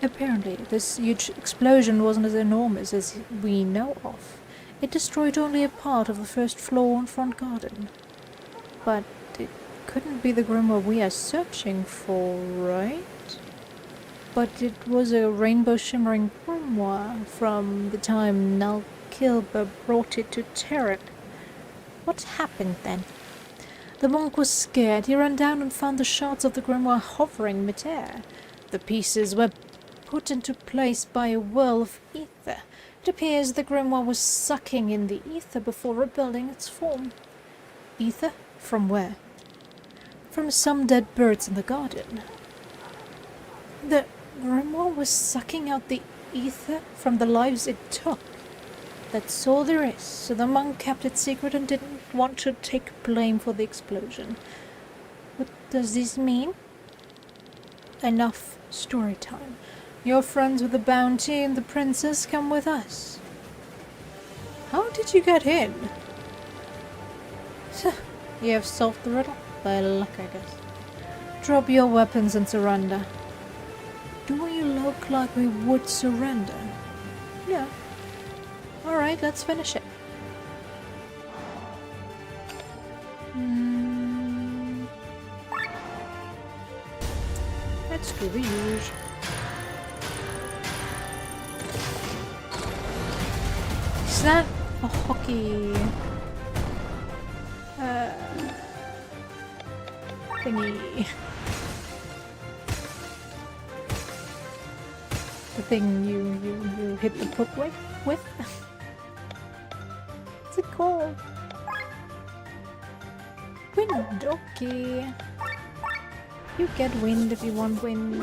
Apparently, this huge explosion wasn't as enormous as we know of. It destroyed only a part of the first floor and front garden. But it couldn't be the grimoire we are searching for, right? But it was a rainbow-shimmering grimoire from the time Nalkilba brought it to Terran. What happened then? The monk was scared. He ran down and found the shards of the grimoire hovering mid-air. The pieces were put into place by a whirl of ether. It appears the grimoire was sucking in the ether before rebuilding its form. Ether? From where? From some dead birds in the garden. The grimoire was sucking out the ether from the lives it took. That's all there is. So the monk kept it secret and didn't want to take blame for the explosion. What does this mean? Enough story time. Your friends with the bounty and the princess come with us. How did you get in? You have solved the riddle? By luck, I guess. Drop your weapons and surrender. Do we look like we would surrender? Yeah. Alright, let's finish it. Let's do the usual. Is that a hockey thingy? The thing you hit the puck with? What's it called? Wind, okay. You get wind if you want wind.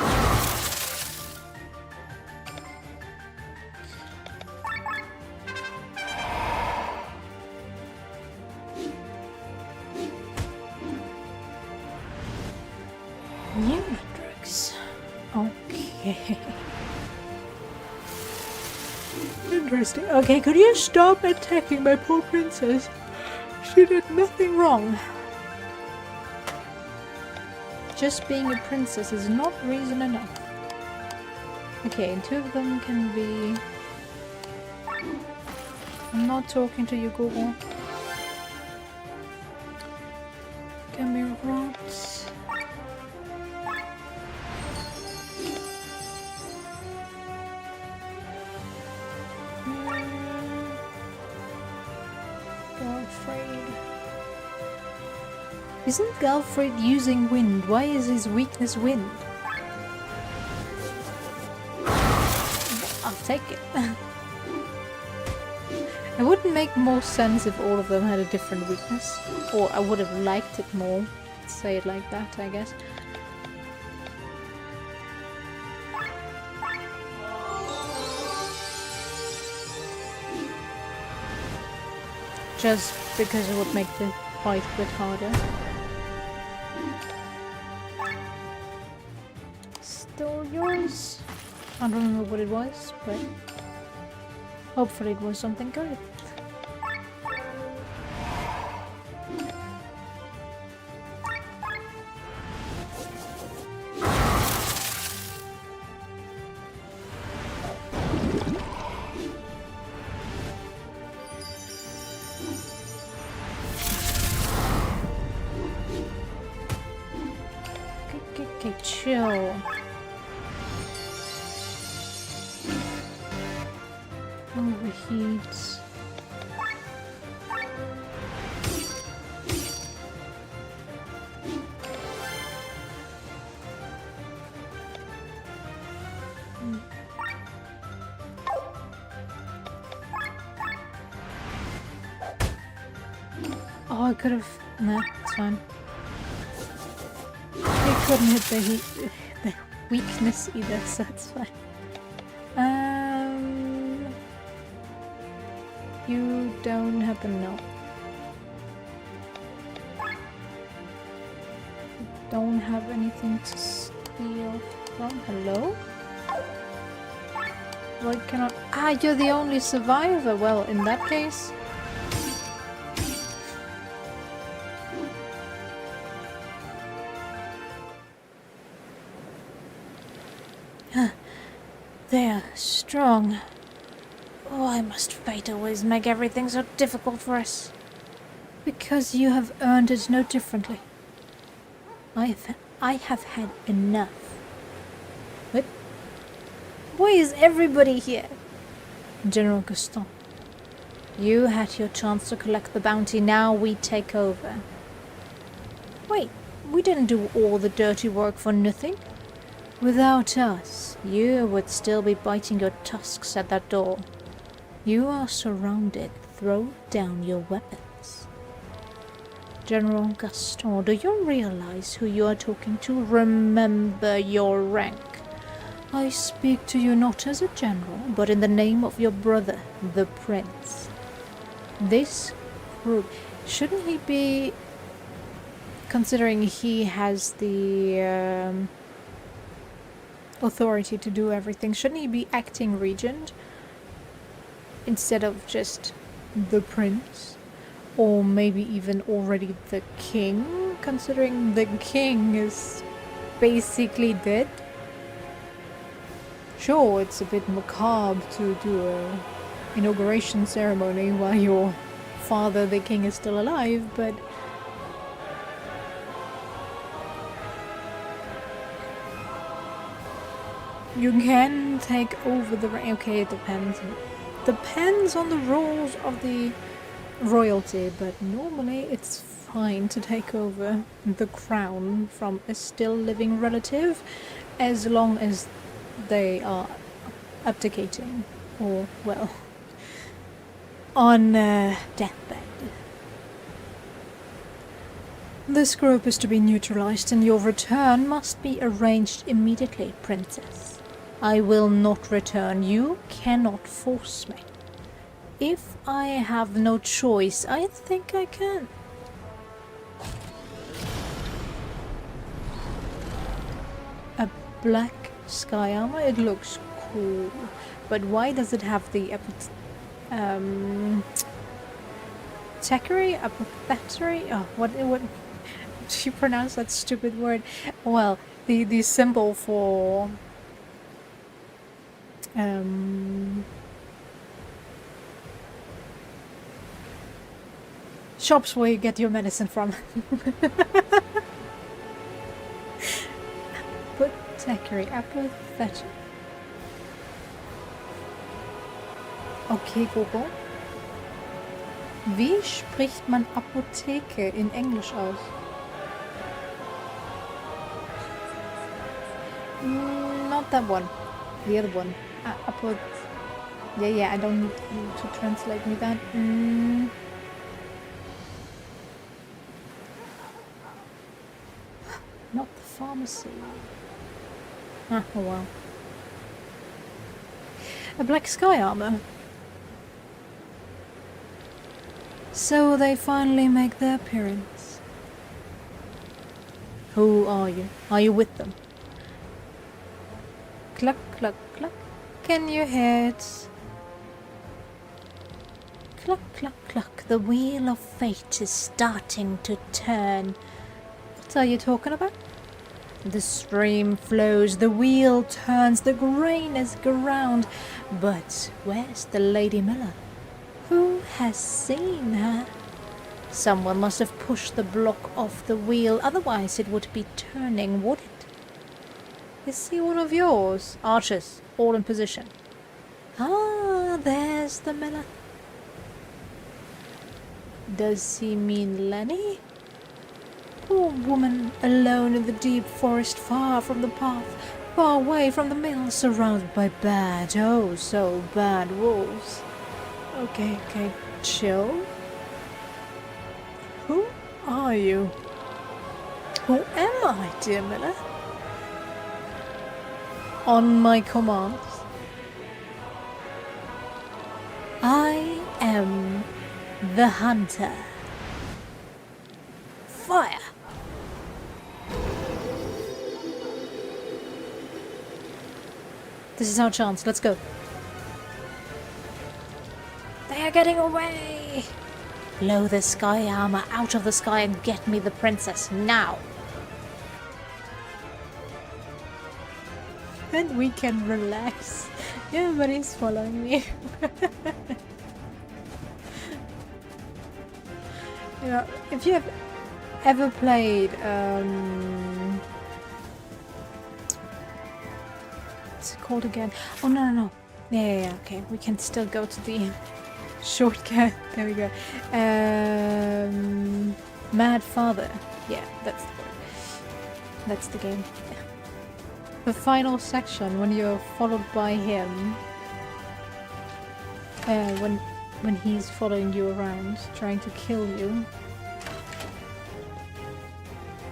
Okay. Interesting. Okay, could you stop attacking my poor princess? She did nothing wrong. Just being a princess is not reason enough. Okay, and 2 of them can be... I'm not talking to you, Google. Can be rots. Galfrey. Isn't Galfrey using wind? Why is his weakness wind? I'll take it. It wouldn't make more sense if all of them had a different weakness. Or I would have liked it more. Say it like that, I guess. Just because it would make the fight a bit harder. Still yours? I don't remember what it was, but hopefully it was something good. Okay, chill. Overheats. Oh, I could have. Nah, it's fine. I couldn't hit the heat, the weakness either, so it's fine. You don't happen no. Don't have anything to steal from. Hello? Why cannot? Ah, you're the only survivor. Well, in that case. They're strong. Why must fate always make everything so difficult for us? Because you have earned it no differently. I have had enough. What? Why is everybody here? General Gaston. You had your chance to collect the bounty, now we take over. Wait, we didn't do all the dirty work for nothing? Without us, you would still be biting your tusks at that door. You are surrounded. Throw down your weapons. General Gaston, do you realize who you are talking to? Remember your rank. I speak to you not as a general, but in the name of your brother, the prince. This group, shouldn't he be, considering he has the authority to do everything, shouldn't he be acting regent instead of just the prince? Or maybe even already the king, considering the king is basically dead? Sure, it's a bit macabre to do a inauguration ceremony while your father, the king, is still alive, but you can take over the... Okay, it depends. Depends on the rules of the royalty, but normally it's fine to take over the crown from a still living relative as long as they are abdicating or, well, on deathbed. This group is to be neutralized and your return must be arranged immediately, princess. I will not return. You cannot force me. If I have no choice, I think I can. A black sky armor. It looks cool. But why does it have the apothecary? Oh, what do you pronounce that stupid word? Well, the symbol for shops where you get your medicine from. Apothecary. Okay, Google. Wie spricht man Apotheke in Englisch aus? Not that one. The other one. Yeah, I don't need you to translate me that. Not the pharmacy. Oh well. A black sky armor. So they finally make their appearance. Who are you? Are you with them? Cluck, cluck, cluck. Can you hear it? Cluck, cluck, cluck. The wheel of fate is starting to turn. What are you talking about? The stream flows, the wheel turns, the grain is ground. But where's the Lady Miller? Who has seen her? Someone must have pushed the block off the wheel, otherwise it would be turning, would it? Is he one of yours? Archers, all in position. Ah, there's the Miller. Does he mean Lenny? Poor woman, alone in the deep forest, far from the path, far away from the mill, surrounded by bad, oh so bad wolves. Okay, chill. Who are you? Who am I, dear Miller? On my commands. I am the hunter. Fire! This is our chance. Let's go. They are getting away! Blow the sky armor out of the sky and get me the princess now! And we can relax. Everybody's following me. You know, if you have ever played what's it called again? Oh no. Yeah, okay. We can still go to the shortcut. There we go. Mad Father. Yeah, that's the word. That's the game. The final section when you're followed by him. When he's following you around, trying to kill you.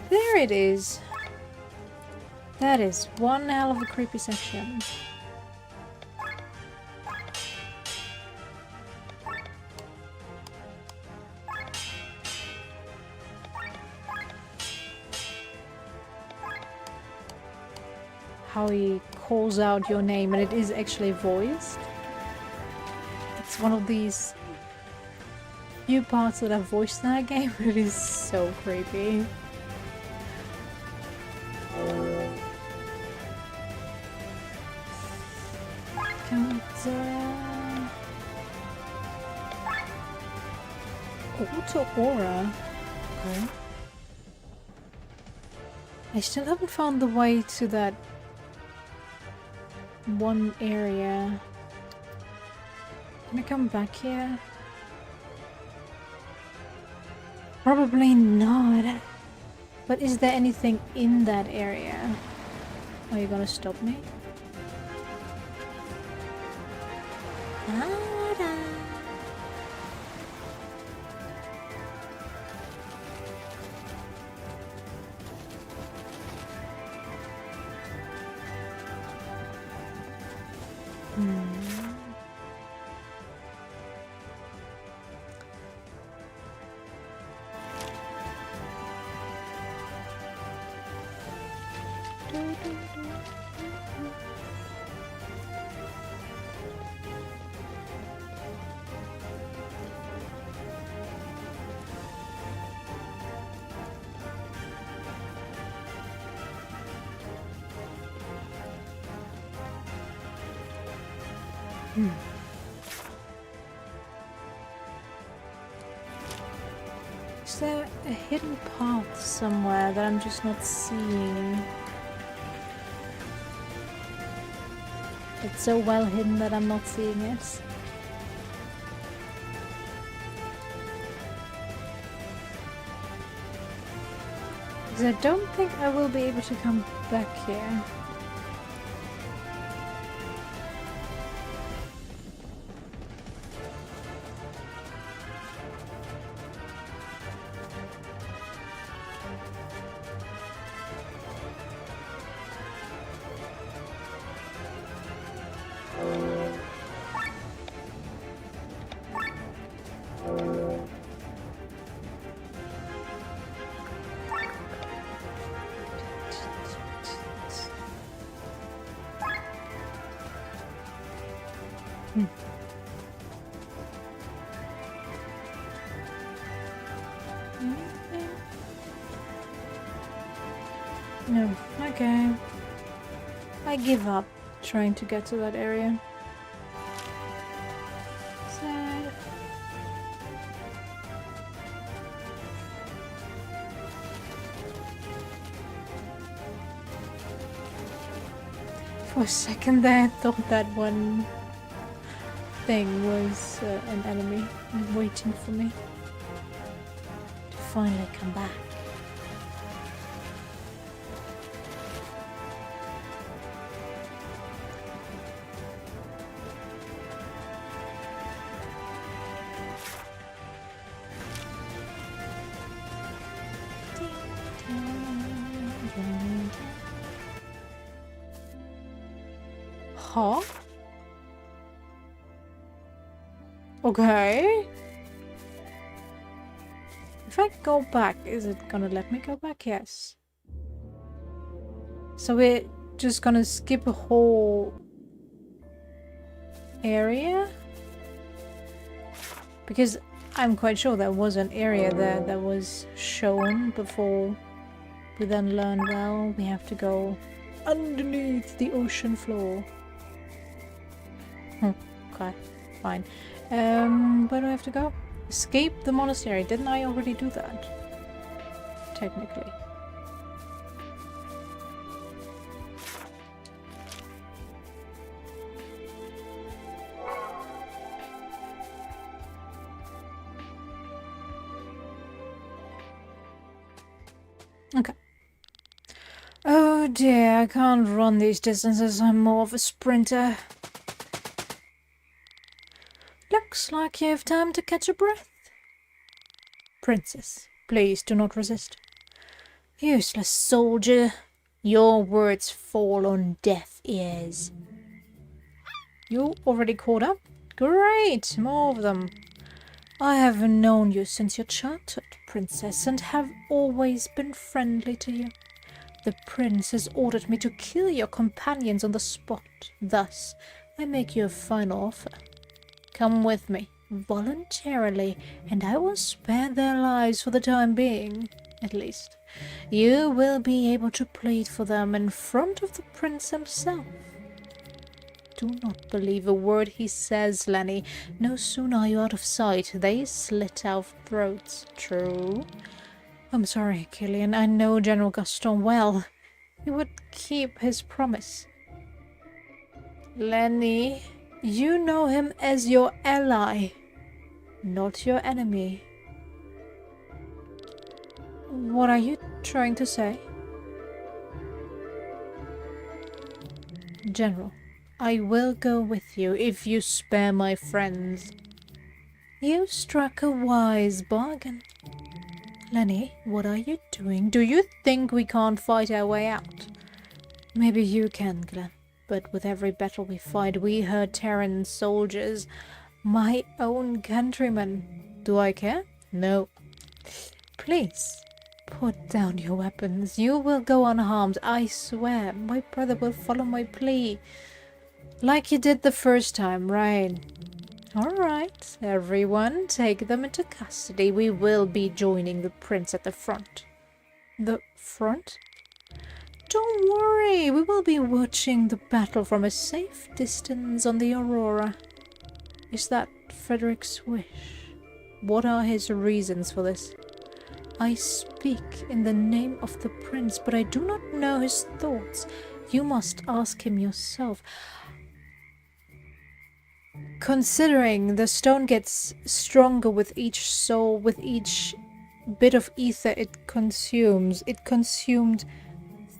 There it is. That is one hell of a creepy section. How he calls out your name, and it is actually voiced. It's one of these few parts that are voiced in that game. It is so creepy. Auto Aura. Okay. I still haven't found the way to that one area. Can I come back here? Probably not. But is there anything in that area? Are you gonna stop me? Is there a hidden path somewhere that I'm just not seeing? It's so well hidden that I'm not seeing it. Because I don't think I will be able to come back here. No, okay. I give up trying to get to that area. Sad. For a second there, I thought that one thing was an enemy waiting for me to finally come back. Huh? Okay. If I go back, is it gonna let me go back? Yes. So we're just gonna skip a whole area? Because I'm quite sure there was an area there that was shown before we then learned, well, we have to go underneath the ocean floor. Okay, fine. Where do I have to go? Escape the monastery. Didn't I already do that? Technically. Okay. Oh dear, I can't run these distances. I'm more of a sprinter. Looks like you have time to catch a breath. Princess, please do not resist. Useless soldier, your words fall on deaf ears. You already caught up? Great, more of them. I have known you since your childhood, princess, and have always been friendly to you. The prince has ordered me to kill your companions on the spot. Thus, I make you a final offer. Come with me, voluntarily, and I will spare their lives for the time being, at least. You will be able to plead for them in front of the prince himself. Do not believe a word he says, Lenny. No sooner are you out of sight, they slit our throats. True? I'm sorry, Killian. I know General Gaston well. He would keep his promise. Lenny, you know him as your ally, not your enemy. What are you trying to say? General, I will go with you if you spare my friends. You struck a wise bargain. Lenny, what are you doing? Do you think we can't fight our way out? Maybe you can, Glenn. But with every battle we fight, we hurt Terran soldiers. My own countrymen. Do I care? No. Please, put down your weapons. You will go unharmed, I swear. My brother will follow my plea. Like you did the first time, right? Alright, everyone, take them into custody. We will be joining the prince at the front. The front? Don't worry, we will be watching the battle from a safe distance on the Aurora. Is that Frederick's wish? What are his reasons for this? I speak in the name of the prince, but I do not know his thoughts. You must ask him yourself. Considering the stone gets stronger with each soul, with each bit of ether it consumed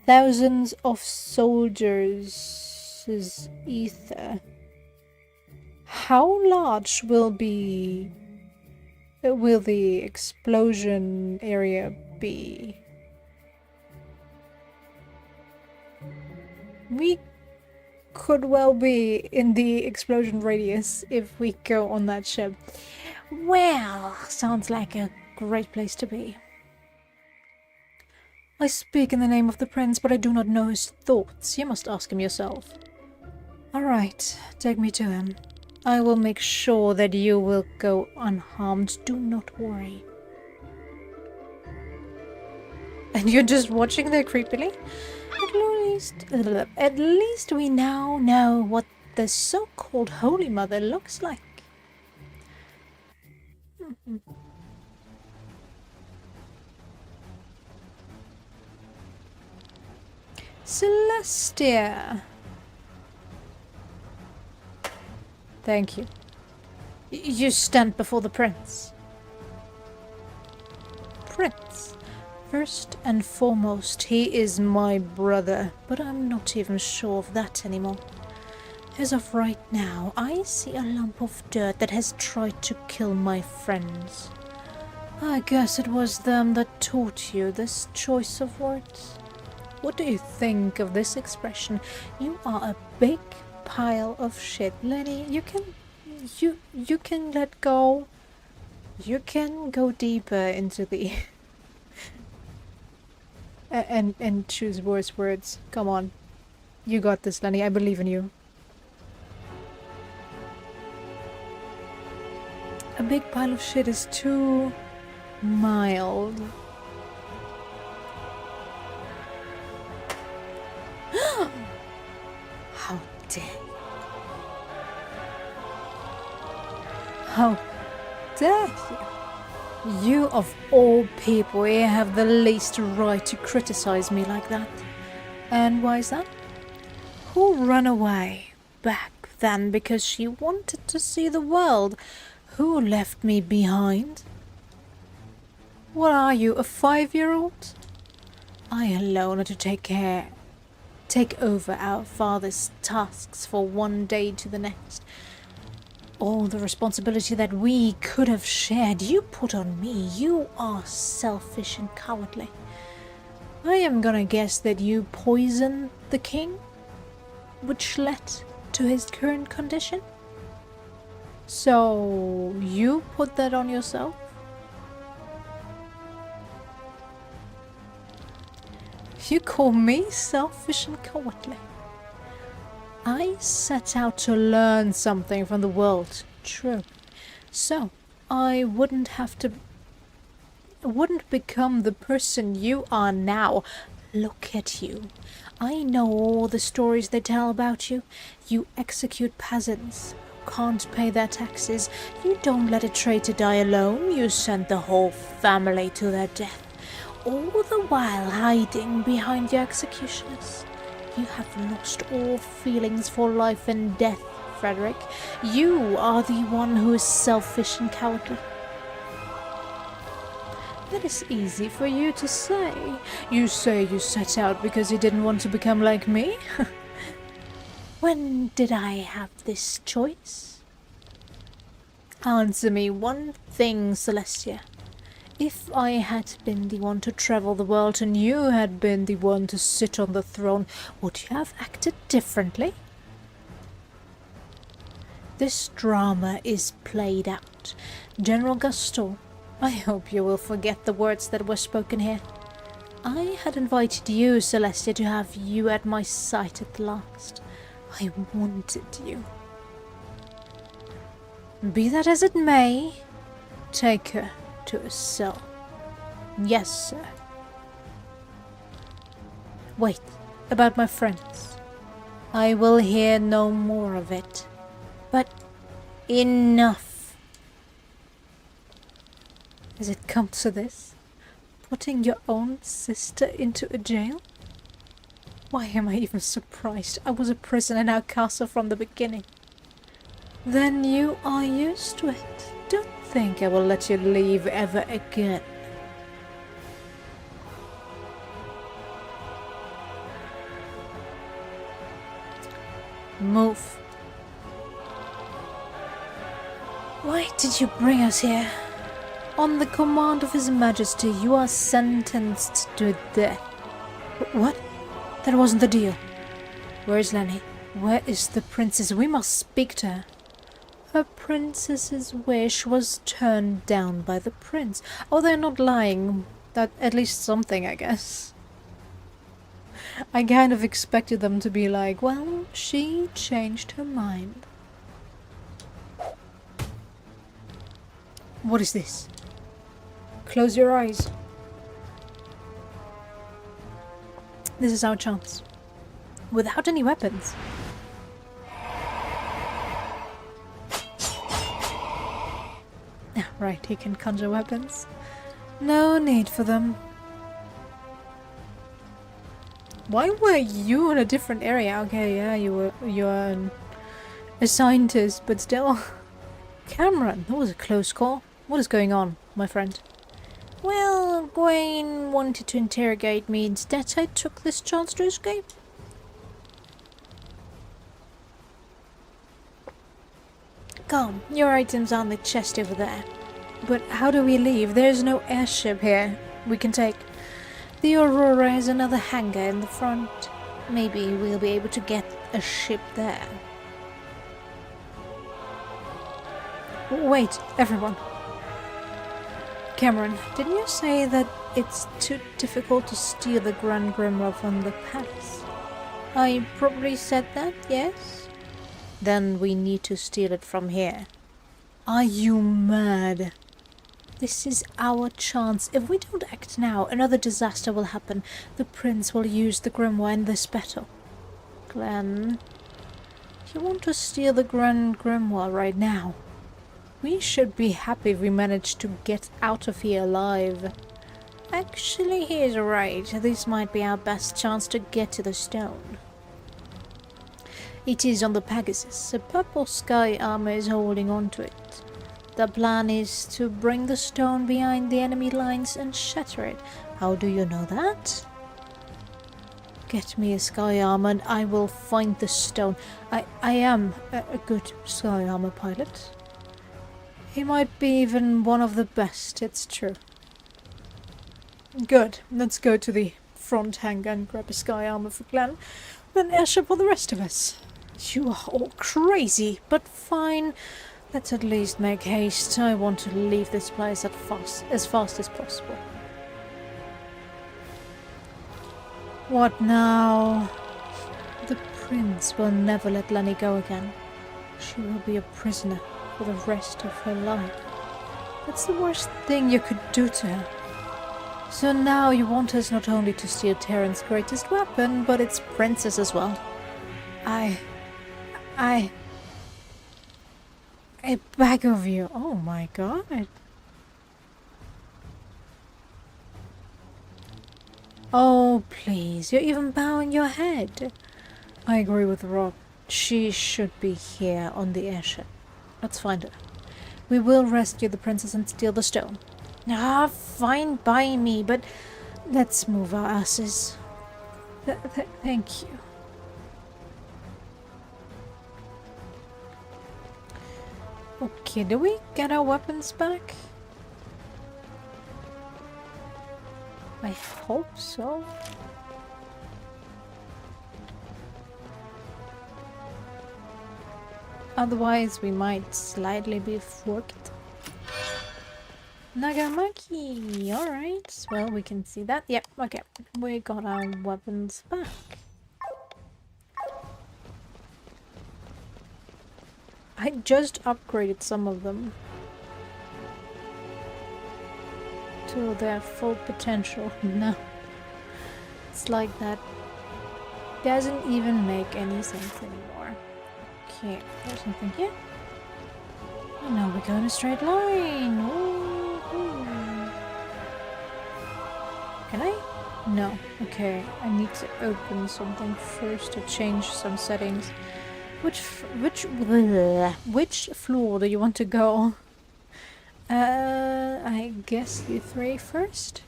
thousands of soldiers' ether. How large will the explosion area be? We could well be in the explosion radius if we go on that ship. Well, sounds like a great place to be. I speak in the name of the prince, but I do not know his thoughts. You must ask him yourself. Alright, take me to him. I will make sure that you will go unharmed. Do not worry. And you're just watching there creepily? At least we now know what the so-called Holy Mother looks like. Celestia. Thank you. You stand before the prince. Prince. First and foremost, he is my brother, but I'm not even sure of that anymore. As of right now, I see a lump of dirt that has tried to kill my friends. I guess it was them that taught you this choice of words. What do you think of this expression? You are a big pile of shit. Lenny, you can let go. You can go deeper into the and choose worse words. Come on. You got this, Lenny. I believe in you. A big pile of shit is too mild. How dare you? How dare you? You of all people here have the least right to criticize me like that. And why is that? Who ran away back then because she wanted to see the world? Who left me behind? What are you, a 5-year-old? I alone are to take over our father's tasks for one day to the next. All the responsibility that we could have shared, you put on me. You are selfish and cowardly. I am gonna guess that you poisoned the king, which led to his current condition. So, you put that on yourself? You call me selfish and cowardly? I set out to learn something from the world, true. So, I wouldn't become the person you are now. Look at you. I know all the stories they tell about you. You execute peasants who can't pay their taxes. You don't let a traitor die alone. You send the whole family to their death. All the while hiding behind your executioners. You have lost all feelings for life and death, Frederick. You are the one who is selfish and cowardly. That is easy for you to say. You say you set out because you didn't want to become like me? When did I have this choice? Answer me one thing, Celestia. If I had been the one to travel the world and you had been the one to sit on the throne, would you have acted differently? This drama is played out. General Gaston, I hope you will forget the words that were spoken here. I had invited you, Celestia, to have you at my side at last. I wanted you. Be that as it may, take her to a cell. Yes, sir. Wait. about my friends. I will hear no more of it. But enough. Has it come to this? Putting your own sister into a jail? Why am I even surprised? I was a prisoner in our castle from the beginning. Then you are used to it. Don't think I will let you leave ever again. Move. Why did you bring us here? On the command of His Majesty, you are sentenced to death. What? That wasn't the deal. Where is Lani? Where is the princess? We must speak to her. Her princess's wish was turned down by the prince. Oh, they're not lying. That at least something, I guess. I kind of expected them to be like, well, she changed her mind. What is this? Close your eyes. This is our chance. Without any weapons. Right, he can conjure weapons. No need for them. Why were you in a different area? Okay, yeah, you're a scientist, but still. Cameron, that was a close call. What is going on, my friend? Well, Gwaine wanted to interrogate me. Instead, I took this chance to escape. Come, your items are on the chest over there. But how do we leave? There's no airship here we can take. The Aurora has another hangar in the front. Maybe we'll be able to get a ship there. Wait, everyone. Cameron, didn't you say that it's too difficult to steal the Grand Grimoire from the palace? I probably said that, yes? Then we need to steal it from here. Are you mad? This is our chance. If we don't act now, another disaster will happen. The prince will use the grimoire in this battle. Glenn, you want to steal the Grand Grimoire right now? We should be happy if we manage to get out of here alive. Actually, he's right. This might be our best chance to get to the stone. It is on the Pegasus. A purple sky armor is holding on to it. The plan is to bring the stone behind the enemy lines and shatter it. How do you know that? Get me a sky armor and I will find the stone. I am a good sky armor pilot. He might be even one of the best, it's true. Good. Let's go to the front hangar and grab a sky armor for Glenn. Then airship for the rest of us. You are all crazy, but fine. Let's at least make haste. I want to leave this place as fast as possible. What now? The prince will never let Lani go again. She will be a prisoner for the rest of her life. That's the worst thing you could do to her. So now you want us not only to steal Terran's greatest weapon, but its princess as well. I beg of you. Oh my god. Oh, please. You're even bowing your head. I agree with Rob. She should be here on the airship. Let's find her. We will rescue the princess and steal the stone. Ah, fine by me, but let's move our asses. Thank you. Okay, do we get our weapons back? I hope so. Otherwise, we might slightly be forked. Nagamaki! Alright, well, we can see that. Yep, okay. We got our weapons back. I just upgraded some of them to their full potential. No. It's like that doesn't even make any sense anymore. Okay, there's nothing here. And now we go in a straight line. Ooh. Can I? No. Okay, I need to open something first to change some settings. Which floor do you want to go? I guess you three first.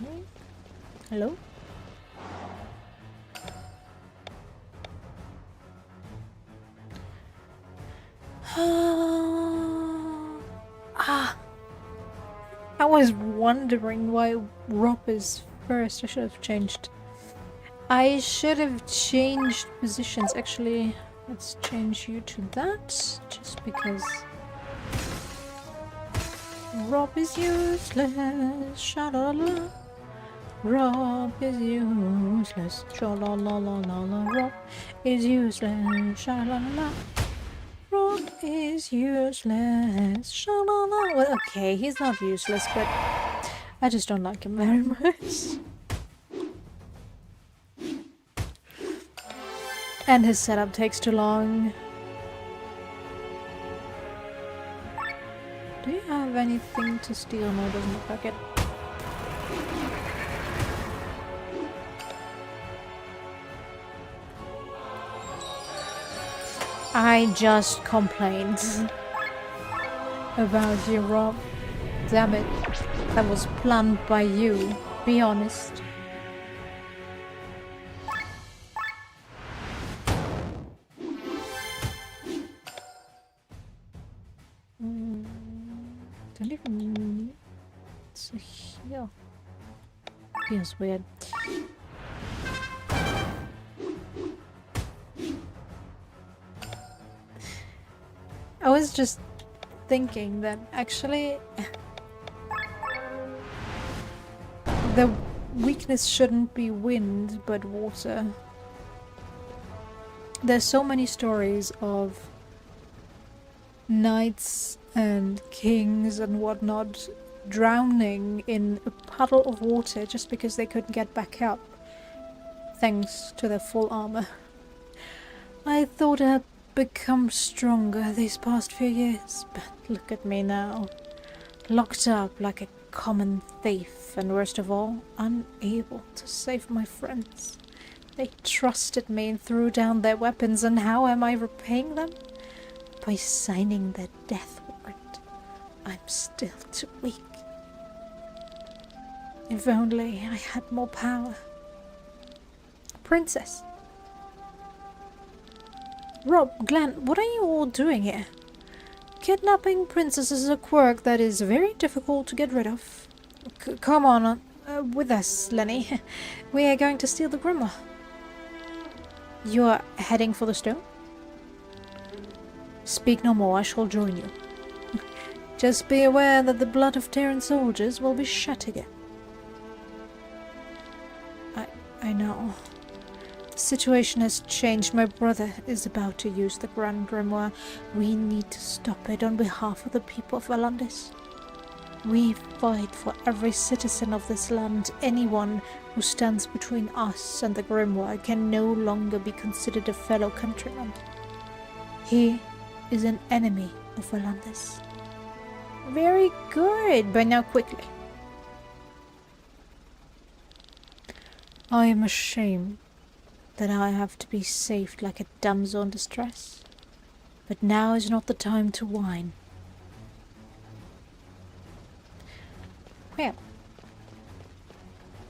Okay. Hello? I was wondering why Rob is first. I should have changed. I should have changed positions. Actually, let's change you to that, just because Rob is useless. Sha-la-la. Rob is useless. Sha-la-la-la-la-la. Rob is useless. Sha-la-la-la. Rob is useless. Sha-la-la. Well, okay, he's not useless, but I just don't like him very much. And his setup takes too long. Do you have anything to steal? No, it doesn't look like it. I just complained about you, Rob. Damn it. That was planned by you. Be honest. Don't even need to heal. Feels weird. I was just thinking that actually the weakness shouldn't be wind but water. There's so many stories of knights and kings and whatnot drowning in a puddle of water just because they couldn't get back up thanks to their full armor. I thought I'd become stronger these past few years, but look at me now. Locked up like a common thief, and worst of all, unable to save my friends. They trusted me and threw down their weapons, and how am I repaying them? By signing their death warrant. I'm still too weak. If only I had more power. Princess. Rob, Glenn, what are you all doing here? Kidnapping princesses is a quirk that is very difficult to get rid of. Come on with us, Lenny. We are going to steal the grimoire. You are heading for the stone? Speak no more, I shall join you. Just be aware that the blood of Terran soldiers will be shed again. I know. The situation has changed. My brother is about to use the Grand Grimoire. We need to stop it on behalf of the people of Valandis. We fight for every citizen of this land. Anyone who stands between us and the Grimoire can no longer be considered a fellow countryman. He is an enemy of Valandis. Very good, but now quickly. I am ashamed that I have to be saved like a damsel in distress. But now is not the time to whine. Well,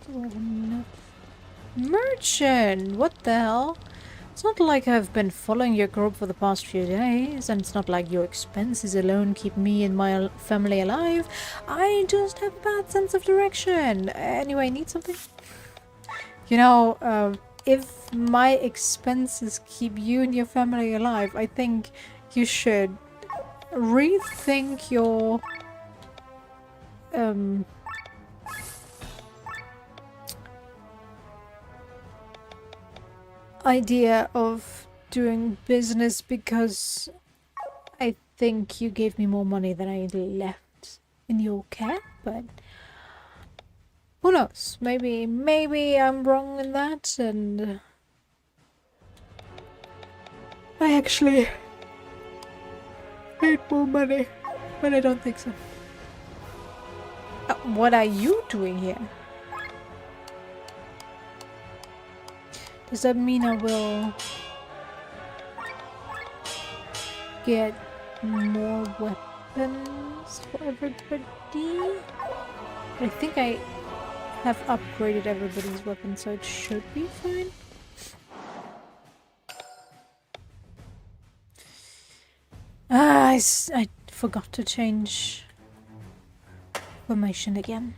do we have enough? Merchant! What the hell? It's not like I've been following your group for the past few days, and it's not like your expenses alone keep me and my family alive. I just have a bad sense of direction. Anyway, need something? You know, if my expenses keep you and your family alive, I think you should rethink your idea of doing business, because I think you gave me more money than I left in your care, but Who knows? Maybe I'm wrong in that, and I actually need more money, but I don't think so. What are you doing here? Does that mean I will get more weapons for everybody? I think I have upgraded everybody's weapon, so it should be fine. I forgot to change formation again.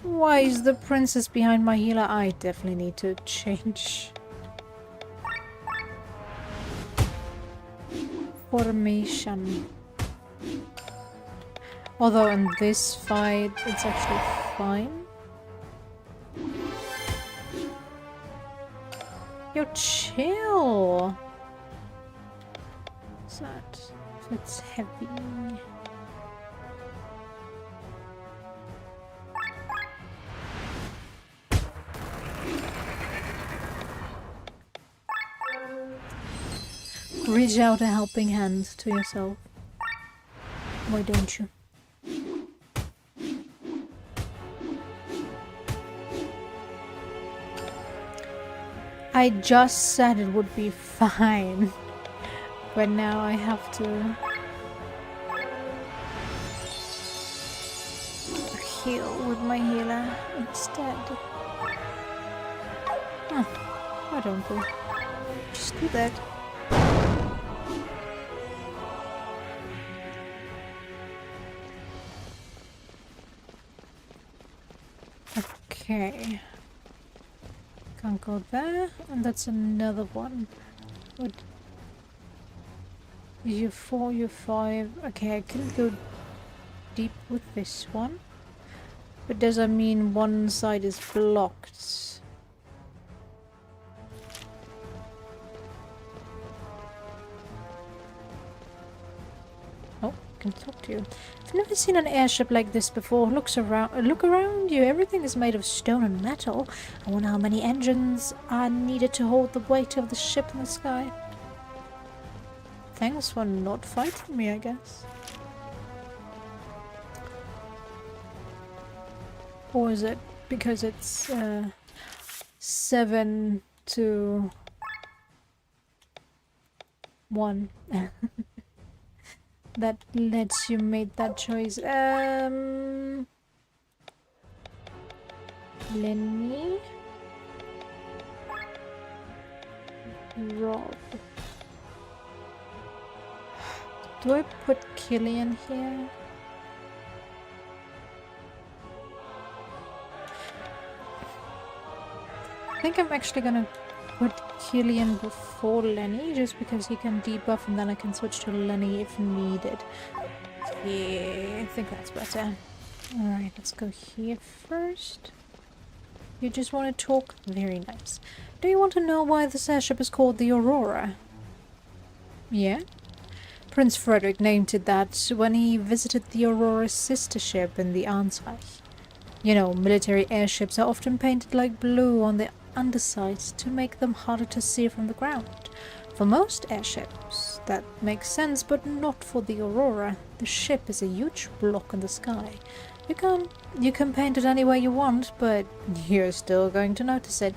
Why is the princess behind my healer? I definitely need to change formation. Although in this fight it's actually fine. Yo, chill! What's that? It's heavy. Reach out a helping hand to yourself. Why don't you? I just said it would be fine, but now I have to heal with my healer instead. Huh, why don't we? Just do that. Okay. Can't go there, and that's another one. What? You 4, you 5. Okay, I can go deep with this one. But does that mean one side is blocked? Oh, I can talk to you. I've never seen an airship like this before. Look around you. Everything is made of stone and metal. I wonder how many engines are needed to hold the weight of the ship in the sky. Thanks for not fighting me, I guess. Or is it because it's 7 to 1 that lets you make that choice? Lenny? Rob. Do I put Killian here? I think I'm actually gonna put Killian before Lenny, just because he can debuff and then I can switch to Lenny if needed. Yeah, I think that's better. Alright, let's go here first. You just want to talk? Very nice. Do you want to know why this airship is called the Aurora? Yeah? Prince Frederick named it that when he visited the Aurora's sister ship in the Arnsreich. You know, military airships are often painted like blue on the underside to make them harder to see from the ground. For most airships, that makes sense, but not for the Aurora. The ship is a huge block in the sky. You can paint it any way you want, but you're still going to notice it.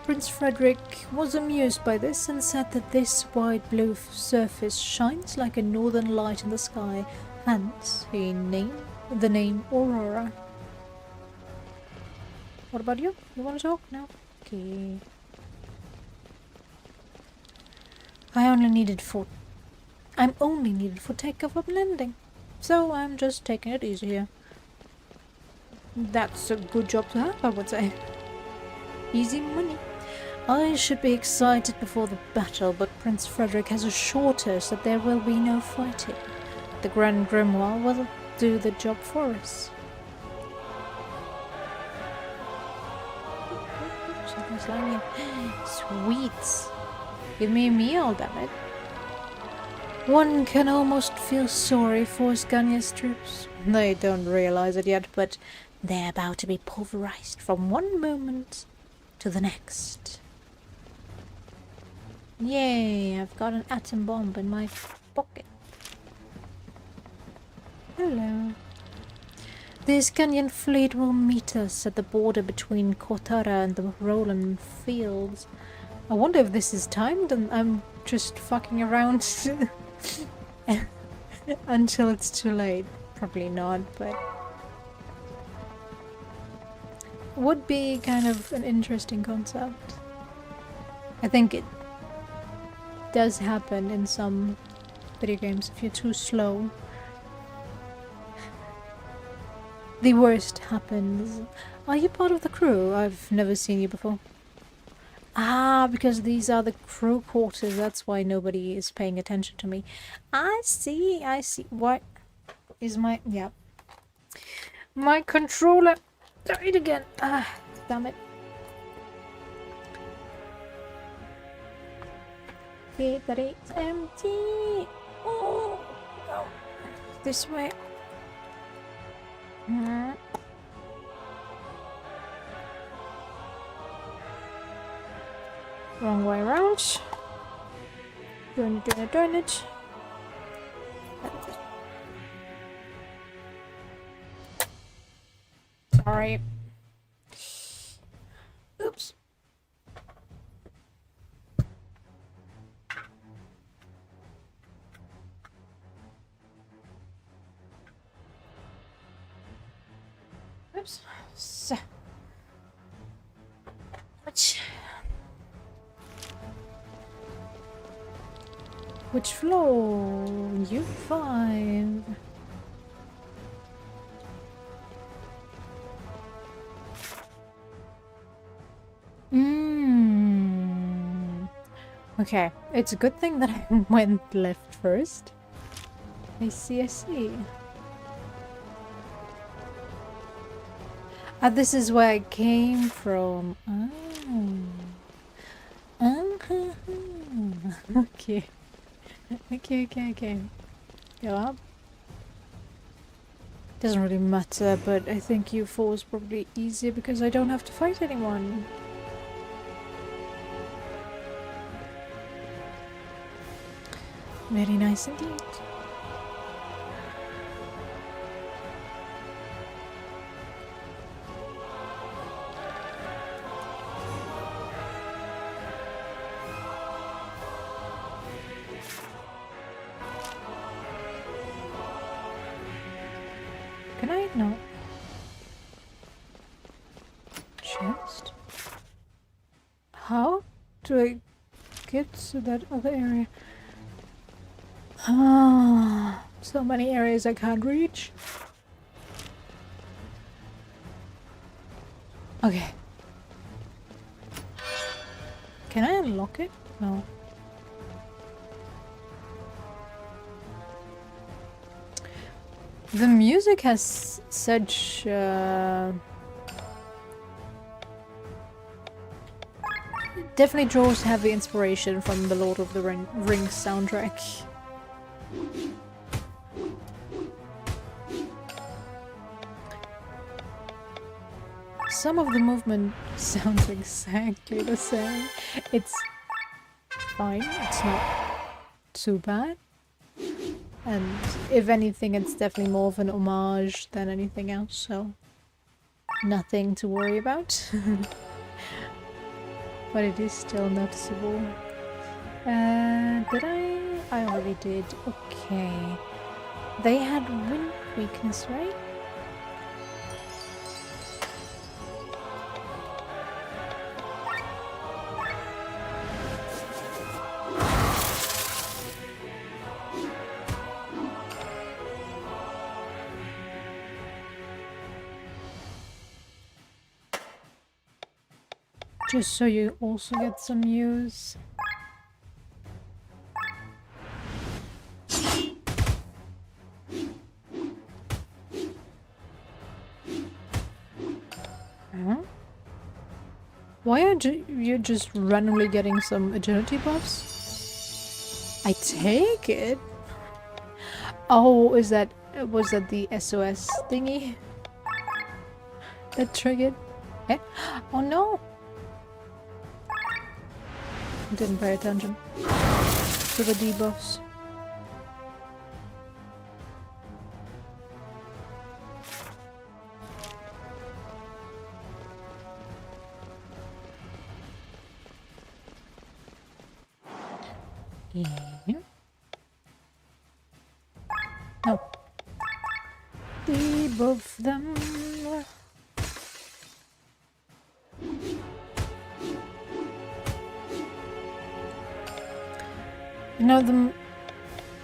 Prince Frederick was amused by this and said that this wide blue surface shines like a northern light in the sky, hence he named the name Aurora. What about you? You want to talk? No? Okay. I'm only needed for takeoff and landing. So I'm just taking it easy here. That's a good job to have, I would say. Easy money. I should be excited before the battle, but Prince Frederick has assured us that there will be no fighting. The Grand Grimoire will do the job for us. Something's lying in. Sweets. Give me a meal, damn it. One can almost feel sorry for Scania's troops. They don't realize it yet, but they're about to be pulverized from one moment to the next. Yay, I've got an atom bomb in my pocket. Hello. The Scanian fleet will meet us at the border between Cortara and the Roland fields. I wonder if this is timed and I'm just fucking around until it's too late. Probably not, but would be kind of an interesting concept. I think it does happen in some video games if you're too slow. The worst happens. Are you part of the crew? I've never seen you before. Ah, because these are the crew quarters, that's why nobody is paying attention to me. I see. What is my... yeah. My controller died again. Ah, damn it. Battery is empty. Oh, no. This way. Wrong way around. Doing it. Sorry. Oops. Oops. So. Which floor? U5. Okay, it's a good thing that I went left first. I see. This is where I came from. Okay. Okay. Go up. Doesn't really matter, but I think U4 is probably easier because I don't have to fight anyone. Very nice indeed. Can I? No. Chest? How do I get to that other area? Ah, so many areas I can't reach. Okay. Can I unlock it? No. The music has such definitely draws heavy inspiration from the Lord of the Rings soundtrack. Some of the movement sounds exactly the same. It's fine, it's not too bad. And if anything, it's definitely more of an homage than anything else, so nothing to worry about. But it is still noticeable. Did I? I already did. Okay. They had wind weakness, right? Just so you also get some use. Huh? Why are you just randomly getting some agility buffs? I take it. Oh, was that the SOS thingy that triggered? Eh? Oh no! Didn't pay attention to the debuffs. Yeah. No. Debuff them. You know,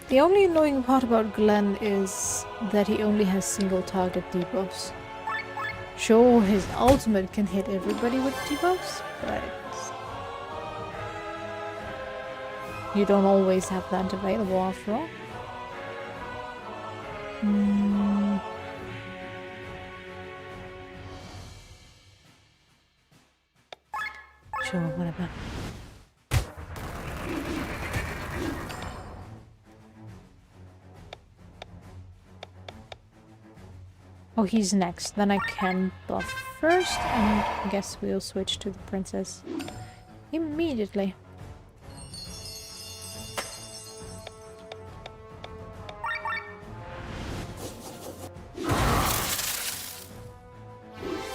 the only annoying part about Glenn is that he only has single target debuffs. Sure, his ultimate can hit everybody with debuffs, but you don't always have that available after all. Sure, whatever. Oh, he's next. Then I can buff first, and I guess we'll switch to the princess immediately.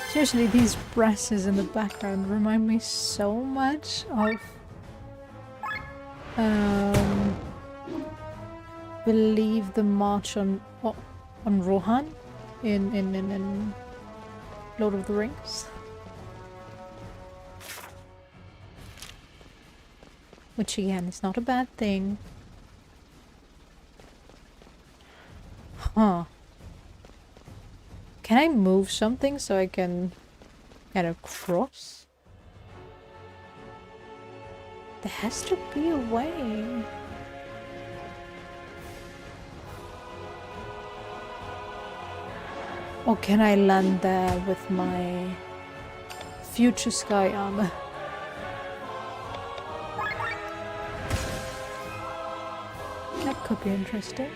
Seriously, these brasses in the background remind me so much of believe the march on Rohan in Lord of the Rings. Which again is not a bad thing. Huh. Can I move something so I can get across? There has to be a way. Or can I land there with my future sky armor? That could be interesting.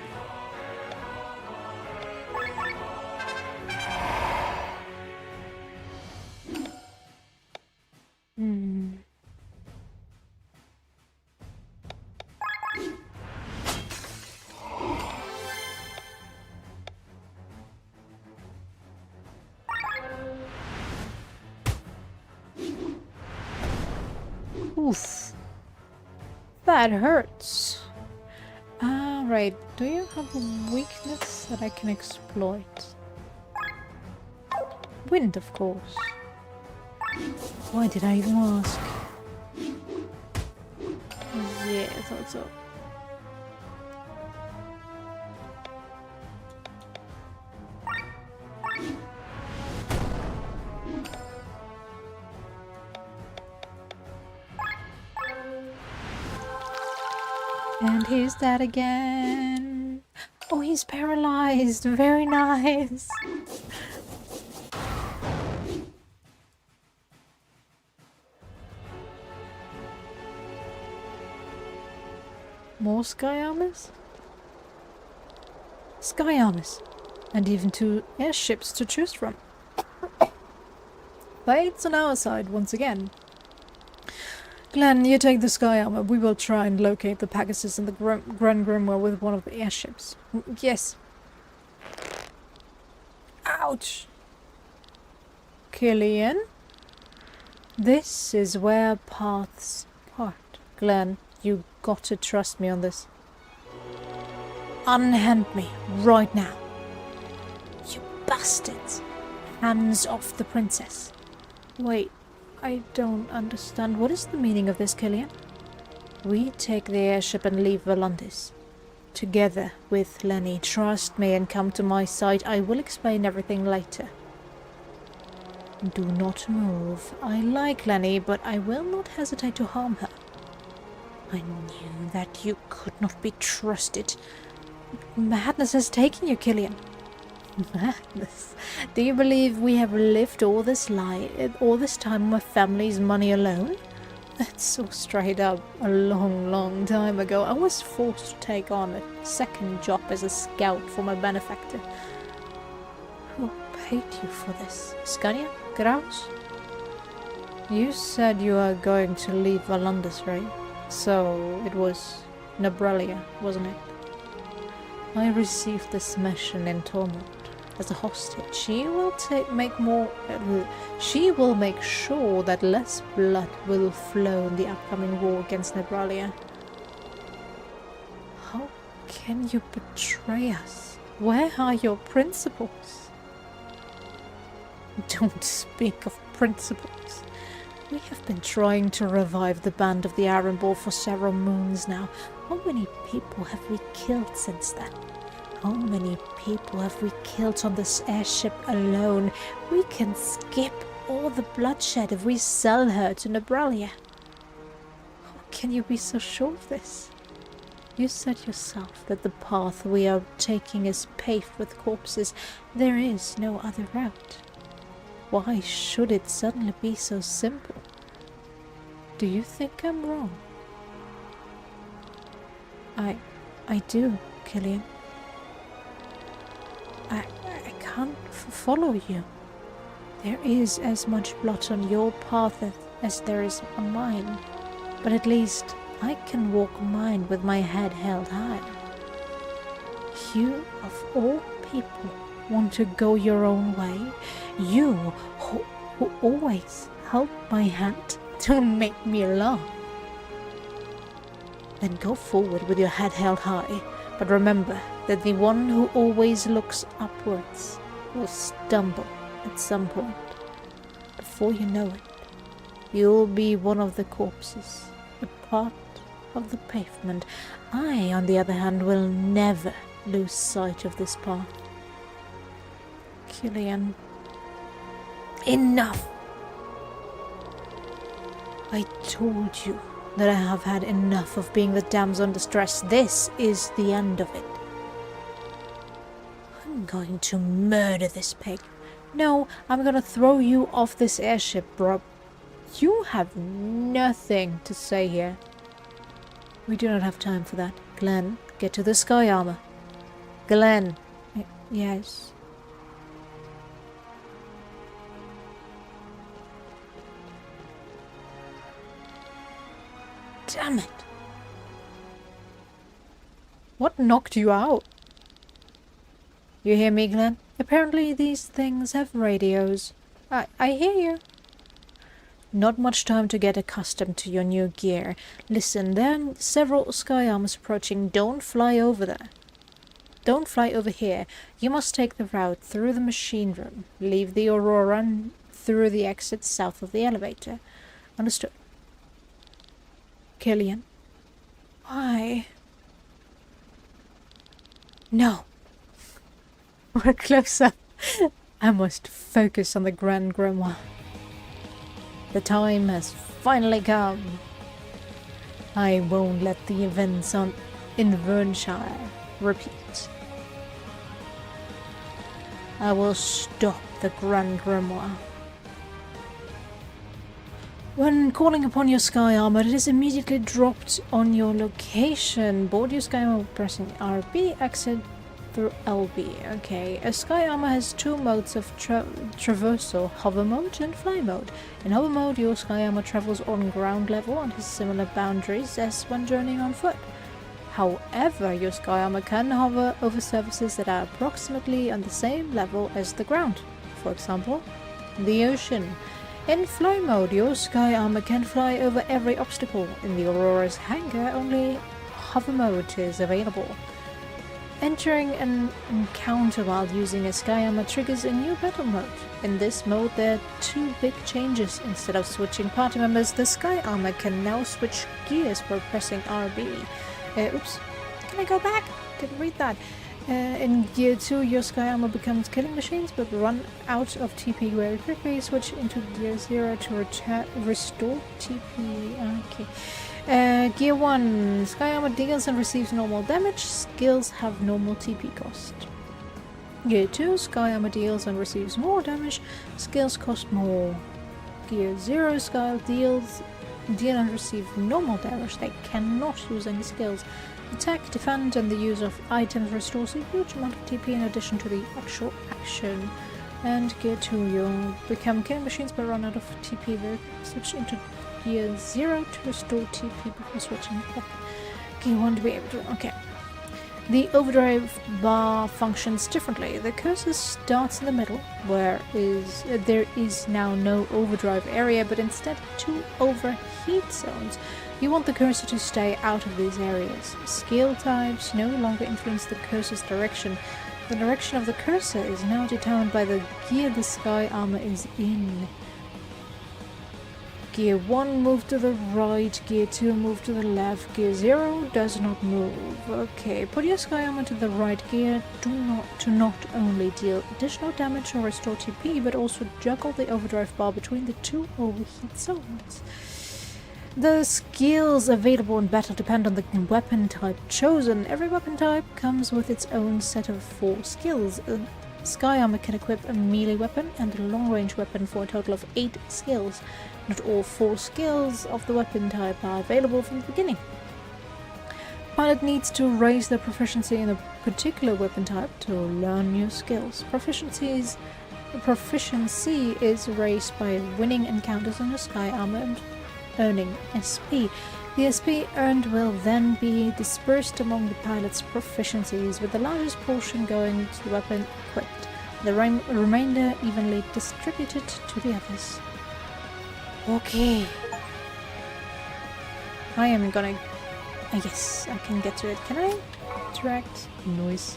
Oof. That hurts. Ah, right. Do you have a weakness that I can exploit? Wind, of course. Why did I even ask? Yeah, I thought so. And here's that again. Oh, he's paralyzed. Very nice. More sky armors? Sky armors. And even 2 airships to choose from. Fate's on our side once again. Glenn, you take the sky armor. We will try and locate the Pegasus and the Grand Grimoire with one of the airships. Yes. Ouch. Killian? This is where paths part. Glenn, you got to trust me on this. Unhand me right now. You bastards. Hands off the princess. Wait. I don't understand. What is the meaning of this, Killian? We take the airship and leave Volantis. Together with Lenny. Trust me and come to my side. I will explain everything later. Do not move. I like Lenny, but I will not hesitate to harm her. I knew that you could not be trusted. Madness has taken you, Killian. Madness. Do you believe we have lived all this time on my family's money alone? That's so straight up. A long time ago, I was forced to take on a second job as a scout for my benefactor. Who paid you for this? Scania? Graus? You said you are going to leave Valandis, right? So it was Nebralia, wasn't it? I received this mission in Tormund as a hostage. She will make sure that less blood will flow in the upcoming war against Nebralia. How can you betray us? Where are your principles? Don't speak of principles. We have been trying to revive the Band of the Iron Ball for several moons now. How many people have we killed since then? How many people have we killed on this airship alone? We can skip all the bloodshed if we sell her to Nebralia. How can you be so sure of this? You said yourself that the path we are taking is paved with corpses. There is no other route. Why should it suddenly be so simple? Do you think I'm wrong? I do, Killian. I can't follow you. There is as much blood on your path as there is on mine, but at least I can walk mine with my head held high. You, of all people, want to go your own way? You, who always held my hand, don't make me laugh. Then go forward with your head held high, but remember that the one who always looks upwards will stumble at some point. Before you know it, you'll be one of the corpses, a part of the pavement. I, on the other hand, will never lose sight of this path. Killian, enough! I told you that I have had enough of being the damsel in distress. This is the end of it. I'm going to murder this pig. No, I'm gonna throw you off this airship, bro. You have nothing to say here. We do not have time for that. Glenn, get to the sky armor. Glenn. Yes. Damn it. What knocked you out? You hear me, Glenn? Apparently these things have radios. I hear you. Not much time to get accustomed to your new gear. Listen, there are several sky armors approaching. Don't fly over there. Don't fly over here. You must take the route through the machine room. Leave the Aurora and through the exit south of the elevator. Understood. Killian. Why? No. We're closer. I must focus on the Grand Grimoire. The time has finally come. I won't let the events in Vernshire repeat. I will stop the Grand Grimoire. When calling upon your sky armor, it is immediately dropped on your location. Board your sky armor pressing RB, exit through LB. Okay, a sky armor has two modes of traversal, hover mode and fly mode. In hover mode, your sky armor travels on ground level and has similar boundaries as when journeying on foot. However, your sky armor can hover over surfaces that are approximately on the same level as the ground. For example, the ocean. In fly mode, your sky armor can fly over every obstacle. In the Aurora's hangar, only hover mode is available. Entering an encounter while using a sky armor triggers a new battle mode. In this mode, there are two big changes. Instead of switching party members, the sky armor can now switch gears by pressing RB. Oops. Can I go back? Didn't read that. In Gear 2, your sky armor becomes killing machines, but run out of TP very quickly. Switch into Gear 0 to restore TP. Okay. Gear 1, sky armor deals and receives normal damage. Skills have normal TP cost. Gear 2, sky armor deals and receives more damage. Skills cost more. Gear 0, sky deals deal and receive normal damage. They cannot use any skills. Attack, defend, and the use of items restores a huge amount of TP in addition to the actual action. And Gear 2, you'll become killing machines but run out of TP. Switch into Gear 0 to restore TP before switching back. Gear 1 to be able to... okay. The overdrive bar functions differently. The cursor starts in the middle, where there is now no overdrive area, but instead 2 overheat zones. You want the cursor to stay out of these areas. Skill types no longer influence the cursor's direction. The direction of the cursor is now determined by the gear the sky armor is in. Gear 1 move to the right, Gear 2 move to the left, Gear 0 does not move. Okay, put your sky armor to the right gear to not only deal additional damage or restore TP, but also juggle the overdrive bar between the 2 overheat zones. The skills available in battle depend on the weapon type chosen. Every weapon type comes with its own set of 4 skills. Sky armor can equip a melee weapon and a long-range weapon for a total of 8 skills. Not all 4 skills of the weapon type are available from the beginning. Pilot needs to raise their proficiency in a particular weapon type to learn new skills. Proficiency is raised by winning encounters on the sky armor and earning SP. The SP earned will then be dispersed among the pilot's proficiencies, with the largest portion going to the weapon equipped, the remainder evenly distributed to the others. Okay. I am gonna... yes, I can get to it. Can I interact? Noise.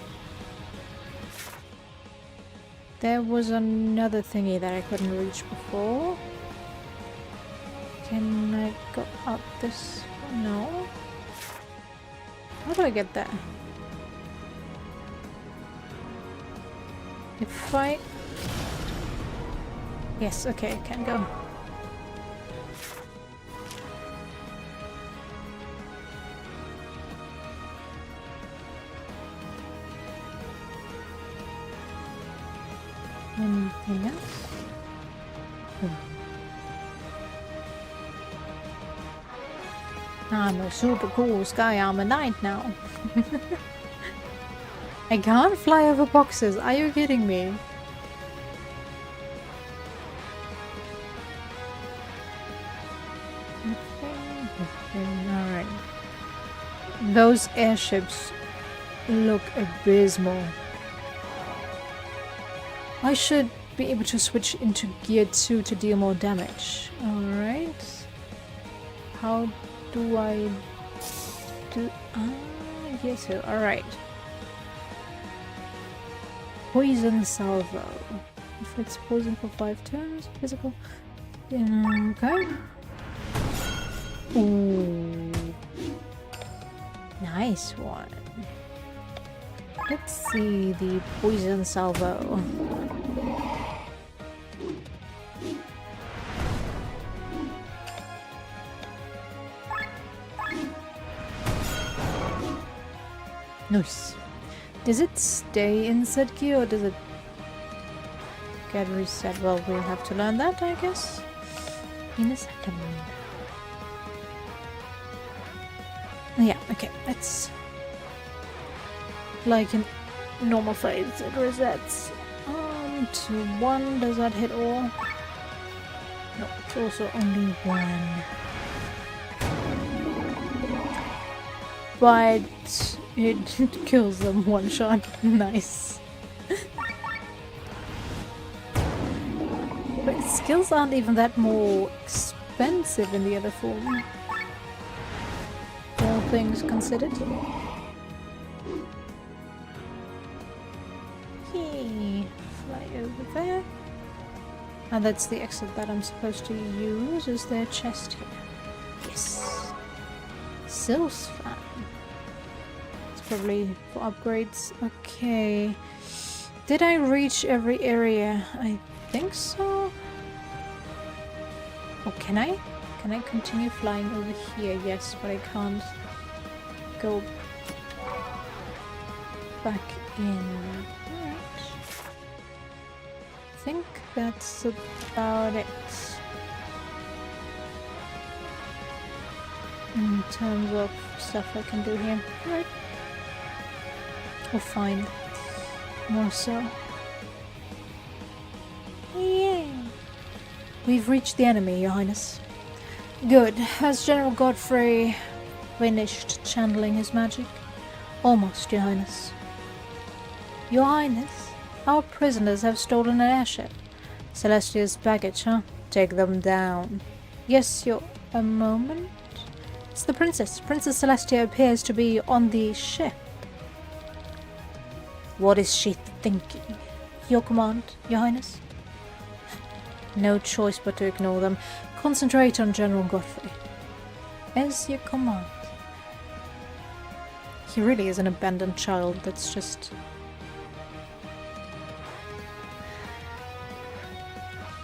There was another thingy that I couldn't reach before. Can I go up this? No. How do I get there? If I... yes, okay, I can go. Anything else? I'm a super cool sky armor knight now. I can't fly over boxes. Are you kidding me? Alright. Those airships look abysmal. I should be able to switch into Gear 2 to deal more damage. Alright. How do I do... yes, so, alright. Poison Salvo. Inflicts poison for 5 turns. Physical... okay. Ooh. Nice one. Let's see the Poison Salvo. Nice. Does it stay in set gear or does it get reset? Well, we'll have to learn that, I guess, in a second. Yeah, okay, it's like in normal phase, it resets. To 1, does that hit all? No, it's also only 1. But it kills them one shot. Nice. But skills aren't even that more expensive in the other form. All things considered. Yay. Fly over there. And that's the exit that I'm supposed to use. Is there a chest here? Yes. Sylph's fan. Probably for upgrades. Okay. Did I reach every area? I think so. Oh, can I? Can I continue flying over here? Yes, but I can't go back in. Alright. I think that's about it. in terms of stuff I can do here. Right. Or find more so. Yay! We've reached the enemy, Your Highness. Good. Has General Godfrey finished channeling his magic? Almost, Your Highness. Your Highness, our prisoners have stolen an airship. Celestia's baggage, huh? Take them down. Yes, a moment? It's the princess. Princess Celestia appears to be on the ship. What is she thinking? Your command, Your Highness? No choice but to ignore them. Concentrate on General Godfrey. As your command. He really is an abandoned child that's just...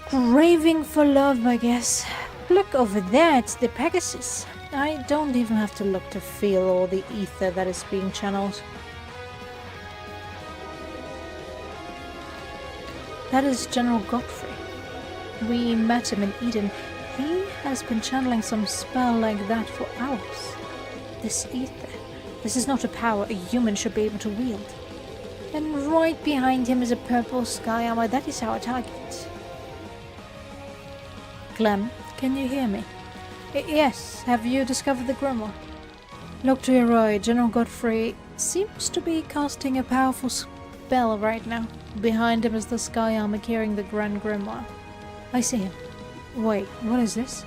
craving for love, I guess. Look over there, it's the Pegasus. I don't even have to look to feel all the ether that is being channeled. That is General Godfrey. We met him in Eden. He has been channeling some spell like that for hours. This ether. This is not a power a human should be able to wield. And right behind him is a purple sky armor. That is our target. Clem, can you hear me? Yes. Have you discovered the grimoire? Look to your right. General Godfrey seems to be casting a powerful spell right now. Behind him is the sky armor carrying the Grand Grimoire. I see him. Wait, what is this?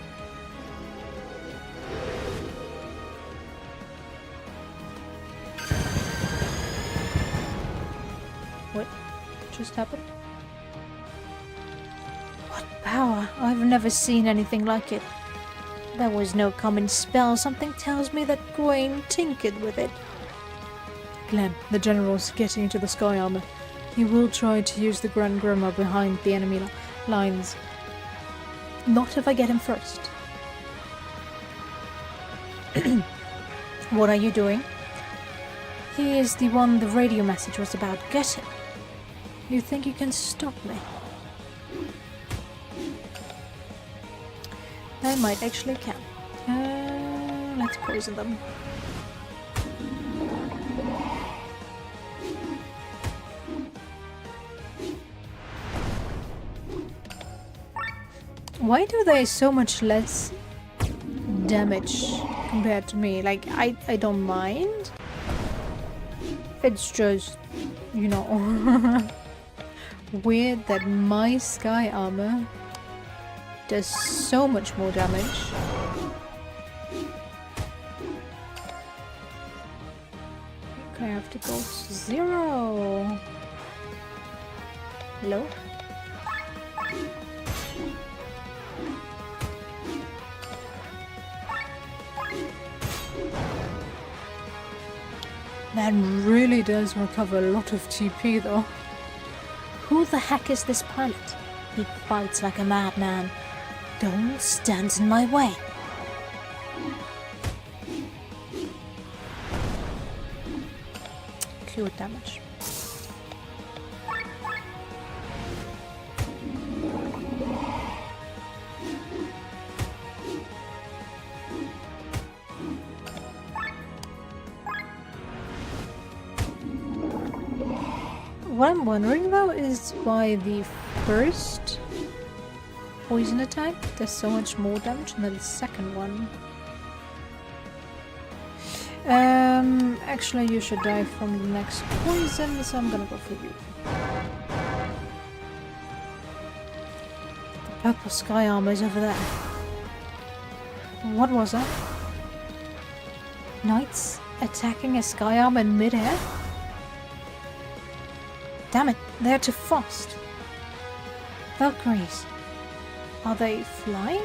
What just happened? What power? I've never seen anything like it. That was no common spell. Something tells me that Gawain tinkered with it. Glenn, the general's getting into the sky armor. He will try to use the Grand Grimoire behind the enemy lines. Not if I get him first. What are you doing? He is the one the radio message was about. Get him. You think you can stop me? I might actually can. Let's poison them. Why do they so much less damage compared to me? Like, I don't mind. It's just, you know, weird that my sky armor does so much more damage. Okay, I have to go 0. Hello? That really does recover a lot of TP though. Who the heck is this pilot? He fights like a madman. Don't stand in my way. Cure damage. What I'm wondering though is why the first poison attack does so much more damage than the second one. Actually you should die from the next poison, so I'm gonna go for you. The purple sky armor is over there. What was that? Knights attacking a sky armor in mid-air? Damn it, they're too fast. Valkyries. Are they flying?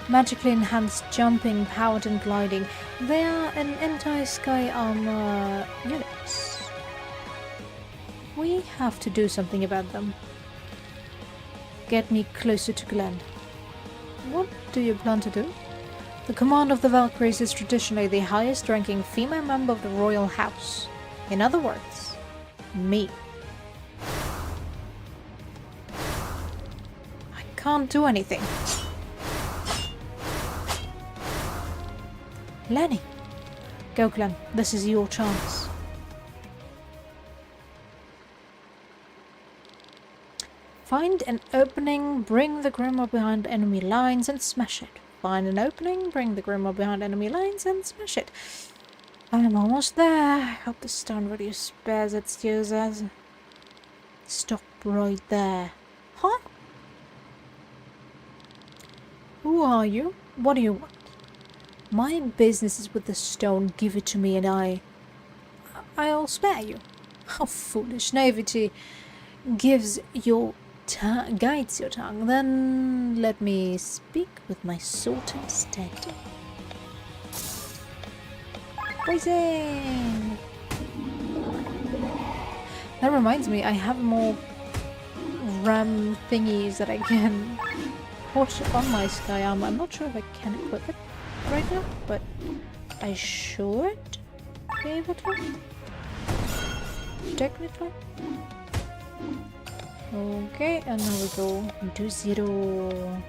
Magically enhanced jumping, powered and gliding. They are an anti-sky armor units. We have to do something about them. Get me closer to Glenn. What do you plan to do? The command of the Valkyries is traditionally the highest ranking female member of the royal house. In other words, me. Can't do anything. Lenny! Go, Glenn. This is your chance. Find an opening, bring the Grimoire behind enemy lines and smash it. Find an opening, bring the Grimoire behind enemy lines and smash it. I'm almost there. I hope the stone really spares its users. Stop right there. Huh? Who are you? What do you want? My business is with the stone. Give it to me and I'll spare you. How foolish. Naivety guides your tongue. Then let me speak with my sword instead. Poison! That reminds me, I have more ram thingies that I can put on my sky armor. I'm not sure if I can equip it right now, but I should be able to. Technically. Okay, and now we go into 0.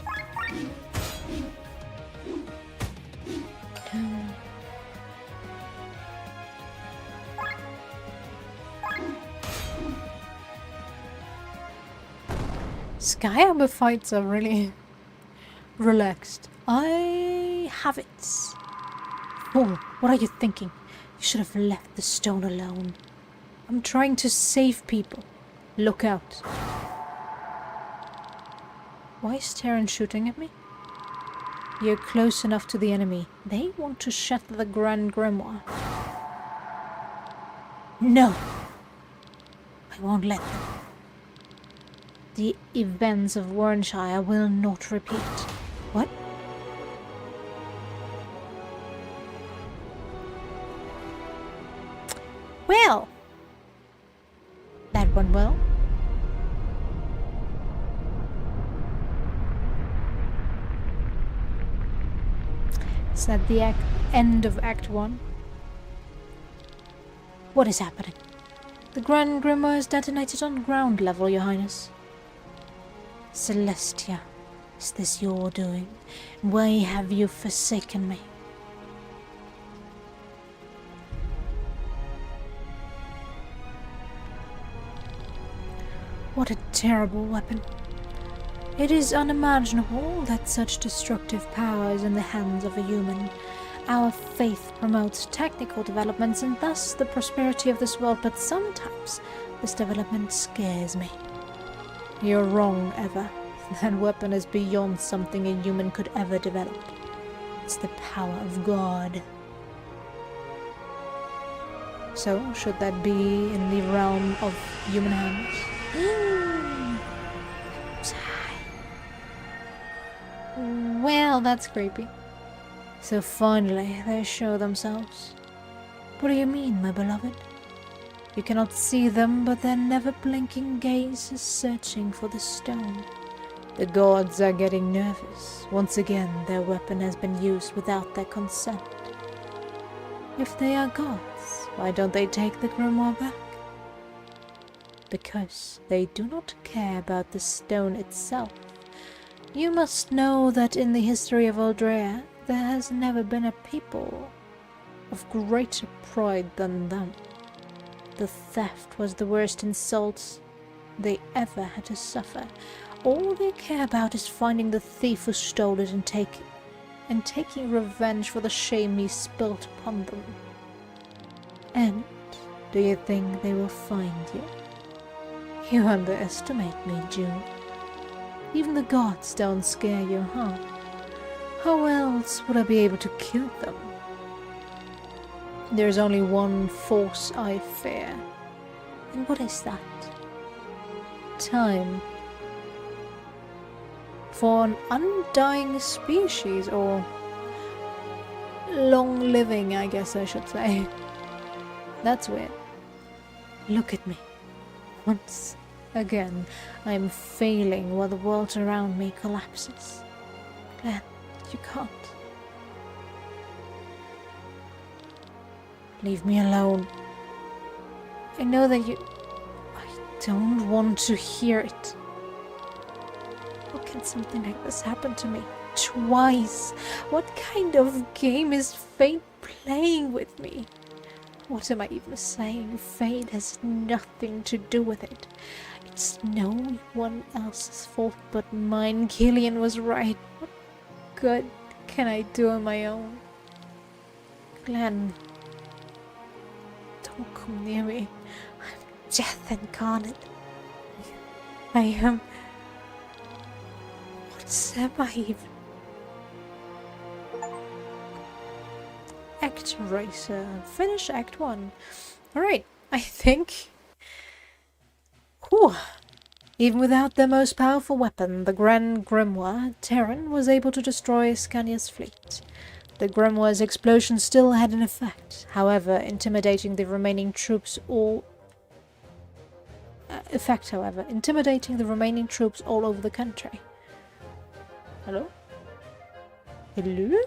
Sky Armor fights are really relaxed. I have it. Oh, what are you thinking? You should have left the stone alone. I'm trying to save people. Look out. Why is Terran shooting at me? You're close enough to the enemy. They want to shatter the Grand Grimoire. No! I won't let them. The events of Warrenshire will not repeat. What? Well! That went well. Is that the end of Act 1? What is happening? The Grand Grimoire is detonated on ground level, Your Highness. Celestia, is this your doing? Why have you forsaken me? What a terrible weapon. It is unimaginable that such destructive power is in the hands of a human. Our faith promotes technical developments and thus the prosperity of this world, but sometimes this development scares me. You're wrong, Eva. That weapon is beyond something a human could ever develop. It's the power of God. So, should that be in the realm of human hands? Well, that's creepy. So finally, they show themselves. What do you mean, my beloved? You cannot see them, but their never-blinking gaze is searching for the stone. The gods are getting nervous. Once again, their weapon has been used without their consent. If they are gods, why don't they take the grimoire back? Because they do not care about the stone itself. You must know that in the history of Aldrea, there has never been a people of greater pride than them. The theft was the worst insult they ever had to suffer. All they care about is finding the thief who stole it and taking revenge for the shame he spilt upon them. And do you think they will find you? You underestimate me, June. Even the gods don't scare you, huh? How else would I be able to kill them? There's only one force I fear. And what is that? Time. For an undying species, or long living, I guess I should say. That's weird. Look at me. Once again, I'm failing while the world around me collapses. Glenn, you can't. Leave me alone. I know that you... I don't want to hear it. How can something like this happen to me? Twice? What kind of game is fate playing with me. What am I even saying? Fate has nothing to do with it. It's no one else's fault but mine. Killian was right. What good can I do on my own? Glenn, don't come near me. I'm death incarnate. I am... What am I even? Act Racer. Finish Act 1. Alright, I think... Whew. Even without their most powerful weapon, the Grand Grimoire, Terran was able to destroy Scania's fleet. The Grimoire's explosion still had an effect, however, intimidating the remaining troops all over the country. Hello? Hello?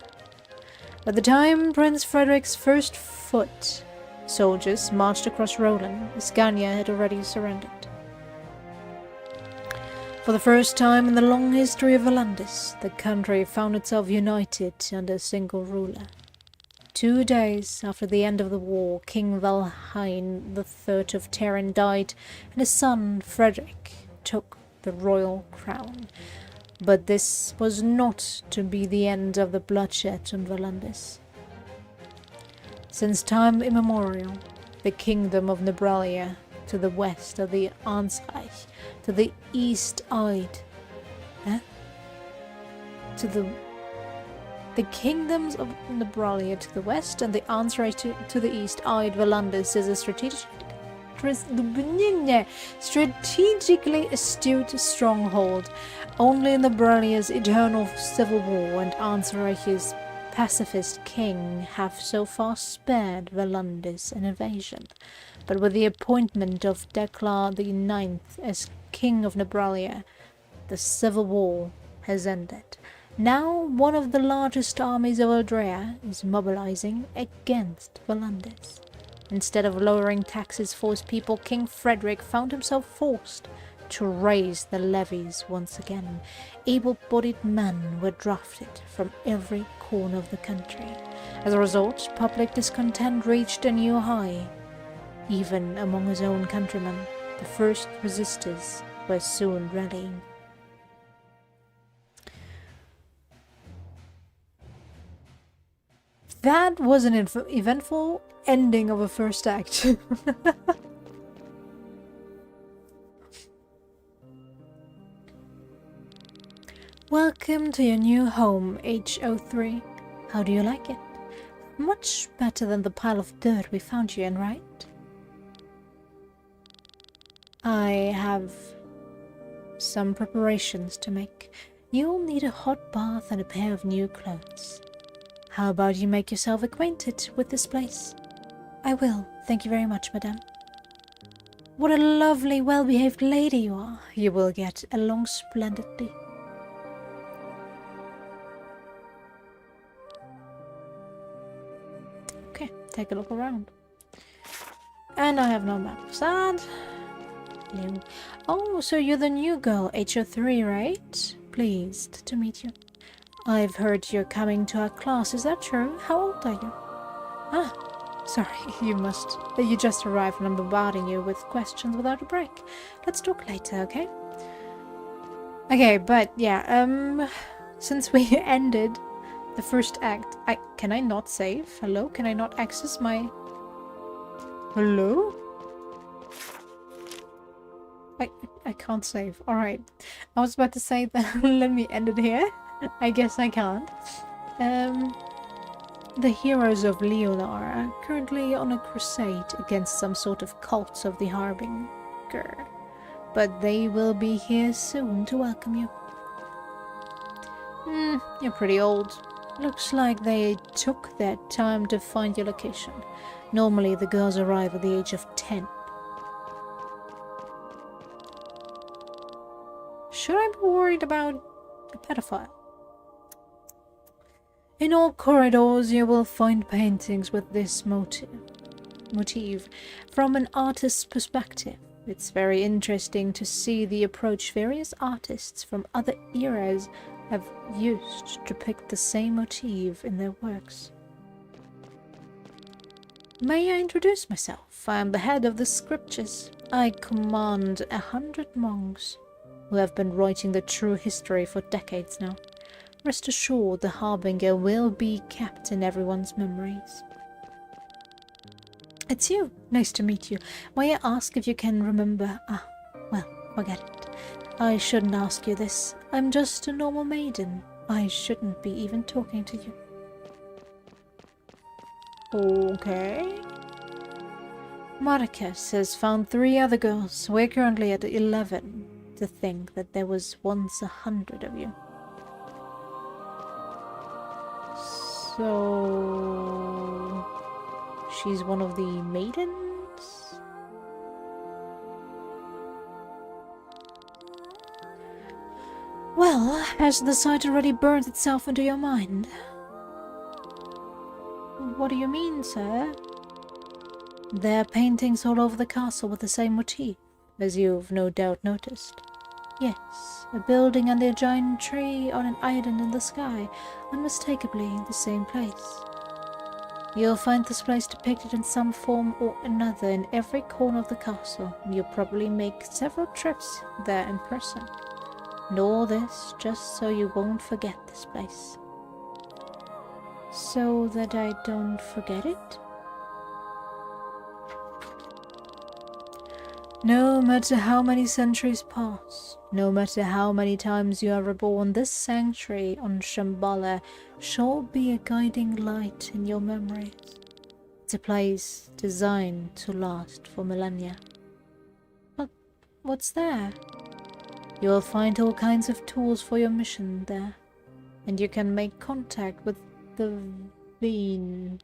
By the time Prince Frederick's first foot soldiers marched across Roland, Scania had already surrendered. For the first time in the long history of Volandis, the country found itself united under a single ruler. 2 days after the end of the war, King Valheim III of Terran died, and his son Frederick took the royal crown. But this was not to be the end of the bloodshed on Volandis. Since time immemorial, the kingdom of Nebralia, to the west of the Ansreich, to the east eyed, the kingdoms of Nebralia to the west and the Ansreich to the east eyed Volandis is a strategically astute stronghold. Only Nebralia's eternal civil war and Ansreich's pacifist king have so far spared Volandis an invasion. But with the appointment of Deklar the Ninth as king of Nebralia, the civil war has ended. Now one of the largest armies of Eldrea is mobilizing against Volandis. Instead of lowering taxes for his people, King Frederick found himself forced to raise the levies once again. Able-bodied men were drafted from every corner of the country. As a result, public discontent reached a new high. Even among his own countrymen, the first resistors were soon rallying. That was an eventful ending of a first act. Welcome to your new home, H03. How do you like it? Much better than the pile of dirt we found you in, right? I have some preparations to make. You'll need a hot bath and a pair of new clothes. How about you make yourself acquainted with this place? I will, thank you very much, madame. What a lovely, well-behaved lady you are. You will get along splendidly. Okay, take a look around. And I have no map of that. Hello. Oh, so you're the new girl, H03, right? Pleased to meet you. I've heard you're coming to our class, is that true? How old are you? Ah, sorry, you just arrived and I'm bombarding you with questions without a break. Let's talk later, okay? Okay, but yeah, since we ended the first act, can I not save? Hello? Can I not access my... Hello? I can't save. Alright. I was about to say that let me end it here. I guess I can't. The heroes of Leonar are currently on a crusade against some sort of cult of the Harbinger. But they will be here soon to welcome you. You're pretty old. Looks like they took their time to find your location. Normally the girls arrive at the age of 10. Should I be worried about a pedophile? In all corridors you will find paintings with this motif. From an artist's perspective, it's very interesting to see the approach various artists from other eras have used to depict the same motif in their works. May I introduce myself? I am the head of the scriptures. I command 100 monks who have been writing the true history for decades now. Rest assured, the Harbinger will be kept in everyone's memories. It's you. Nice to meet you. May I ask if you can remember? Ah, well, forget it. I shouldn't ask you this. I'm just a normal maiden. I shouldn't be even talking to you. Okay. Marcus has found 3 other girls. We're currently at 11. To think that there was once 100 of you. So... she's one of the maidens? Well, has the site already burned itself into your mind? What do you mean, sir? There are paintings all over the castle with the same motif, as you've no doubt noticed. Yes, a building under a giant tree on an island in the sky, unmistakably the same place. You'll find this place depicted in some form or another in every corner of the castle. You'll probably make several trips there in person. And all this just so you won't forget this place. So that I don't forget it? No matter how many centuries pass, no matter how many times you are reborn, this sanctuary on Shambhala shall be a guiding light in your memories. It's a place designed to last for millennia. But what's there? You'll find all kinds of tools for your mission there, and you can make contact with the Veen.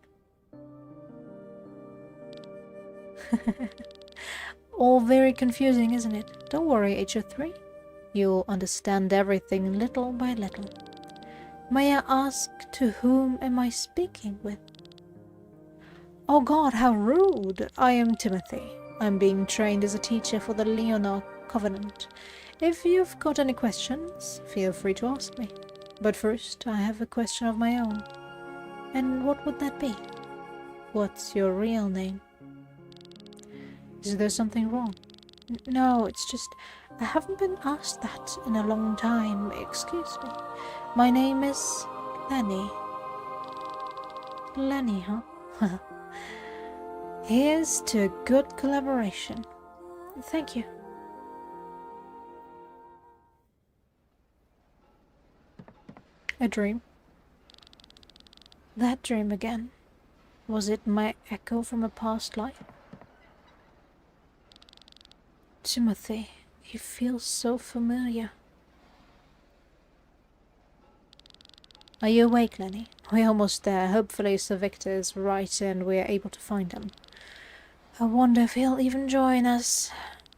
All very confusing, isn't it? Don't worry, HO3. You'll understand everything little by little. May I ask, to whom am I speaking with? Oh God, how rude! I am Timothy. I'm being trained as a teacher for the Leonard Covenant. If you've got any questions, feel free to ask me. But first, I have a question of my own. And what would that be? What's your real name? Is there something wrong? No, it's just... I haven't been asked that in a long time. Excuse me. My name is... Lenny. Lenny, huh? Here's to good collaboration. Thank you. A dream. That dream again. Was it my echo from a past life? Timothy, you feel so familiar. Are you awake, Lenny? We're almost there. Hopefully Sir Victor is right and we're able to find him. I wonder if he'll even join us.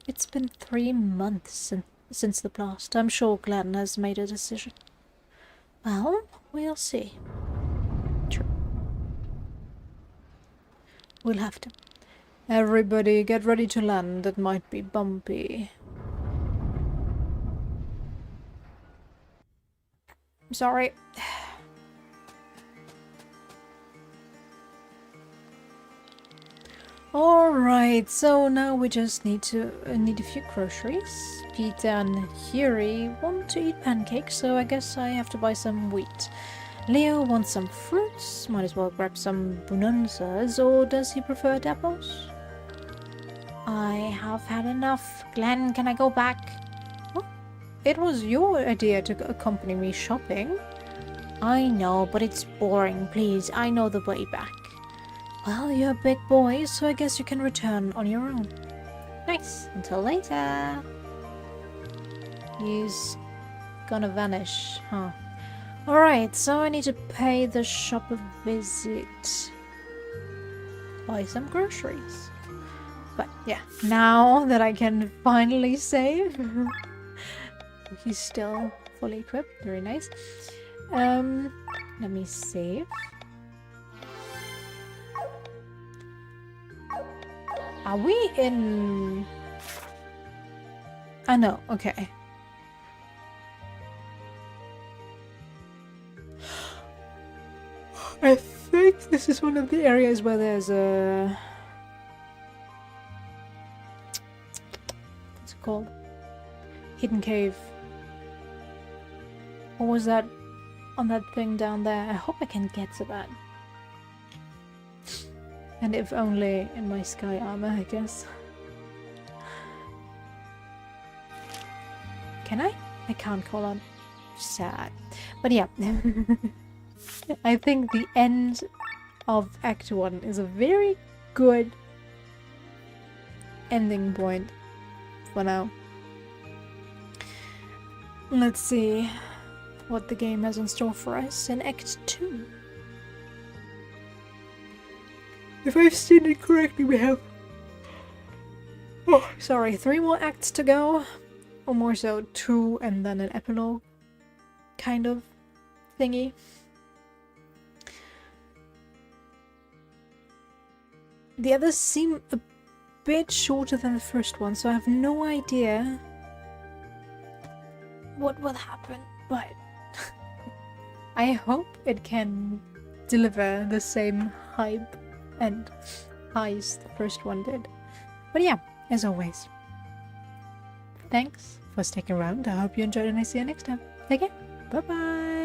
It's been 3 months since the blast. I'm sure Glenn has made a decision. Well, we'll see. True. We'll have to. Everybody get ready to land. It might be bumpy. I'm sorry. Alright, so now we just need a few groceries. Peter and Yuri want to eat pancakes, so I guess I have to buy some wheat. Leo wants some fruits, might as well grab some bonanzas, or does he prefer apples? I have had enough. Glenn, can I go back? Oh, it was your idea to accompany me shopping. I know, but it's boring. Please, I know the way back. Well, you're a big boy, so I guess you can return on your own. Nice. Until later. He's gonna vanish, huh? Alright, so I need to pay the shop a visit. Buy some groceries. But yeah, now that I can finally save. He's still fully equipped. Very nice. Let me save. Are we in... I know, okay. I think this This is one of the areas where there's a... what's it called? Hidden cave. What was that on that thing down there? I hope I can get to that. And if only in my sky armor, I guess. Can I? I can't call on. Sad. But yeah. I think the end of Act 1 is a very good ending point for now. Let's see what the game has in store for us in Act 2. If I've seen it correctly, we have... oh, sorry, 3 more acts to go. Or more so, 2 and then an epilogue kind of thingy. The others seem a bit shorter than the first one, so I have no idea what will happen, but I hope it can deliver the same hype and highs the first one did. But yeah, as always, thanks for sticking around. I hope you enjoyed and I see you next time. Take care. Bye bye.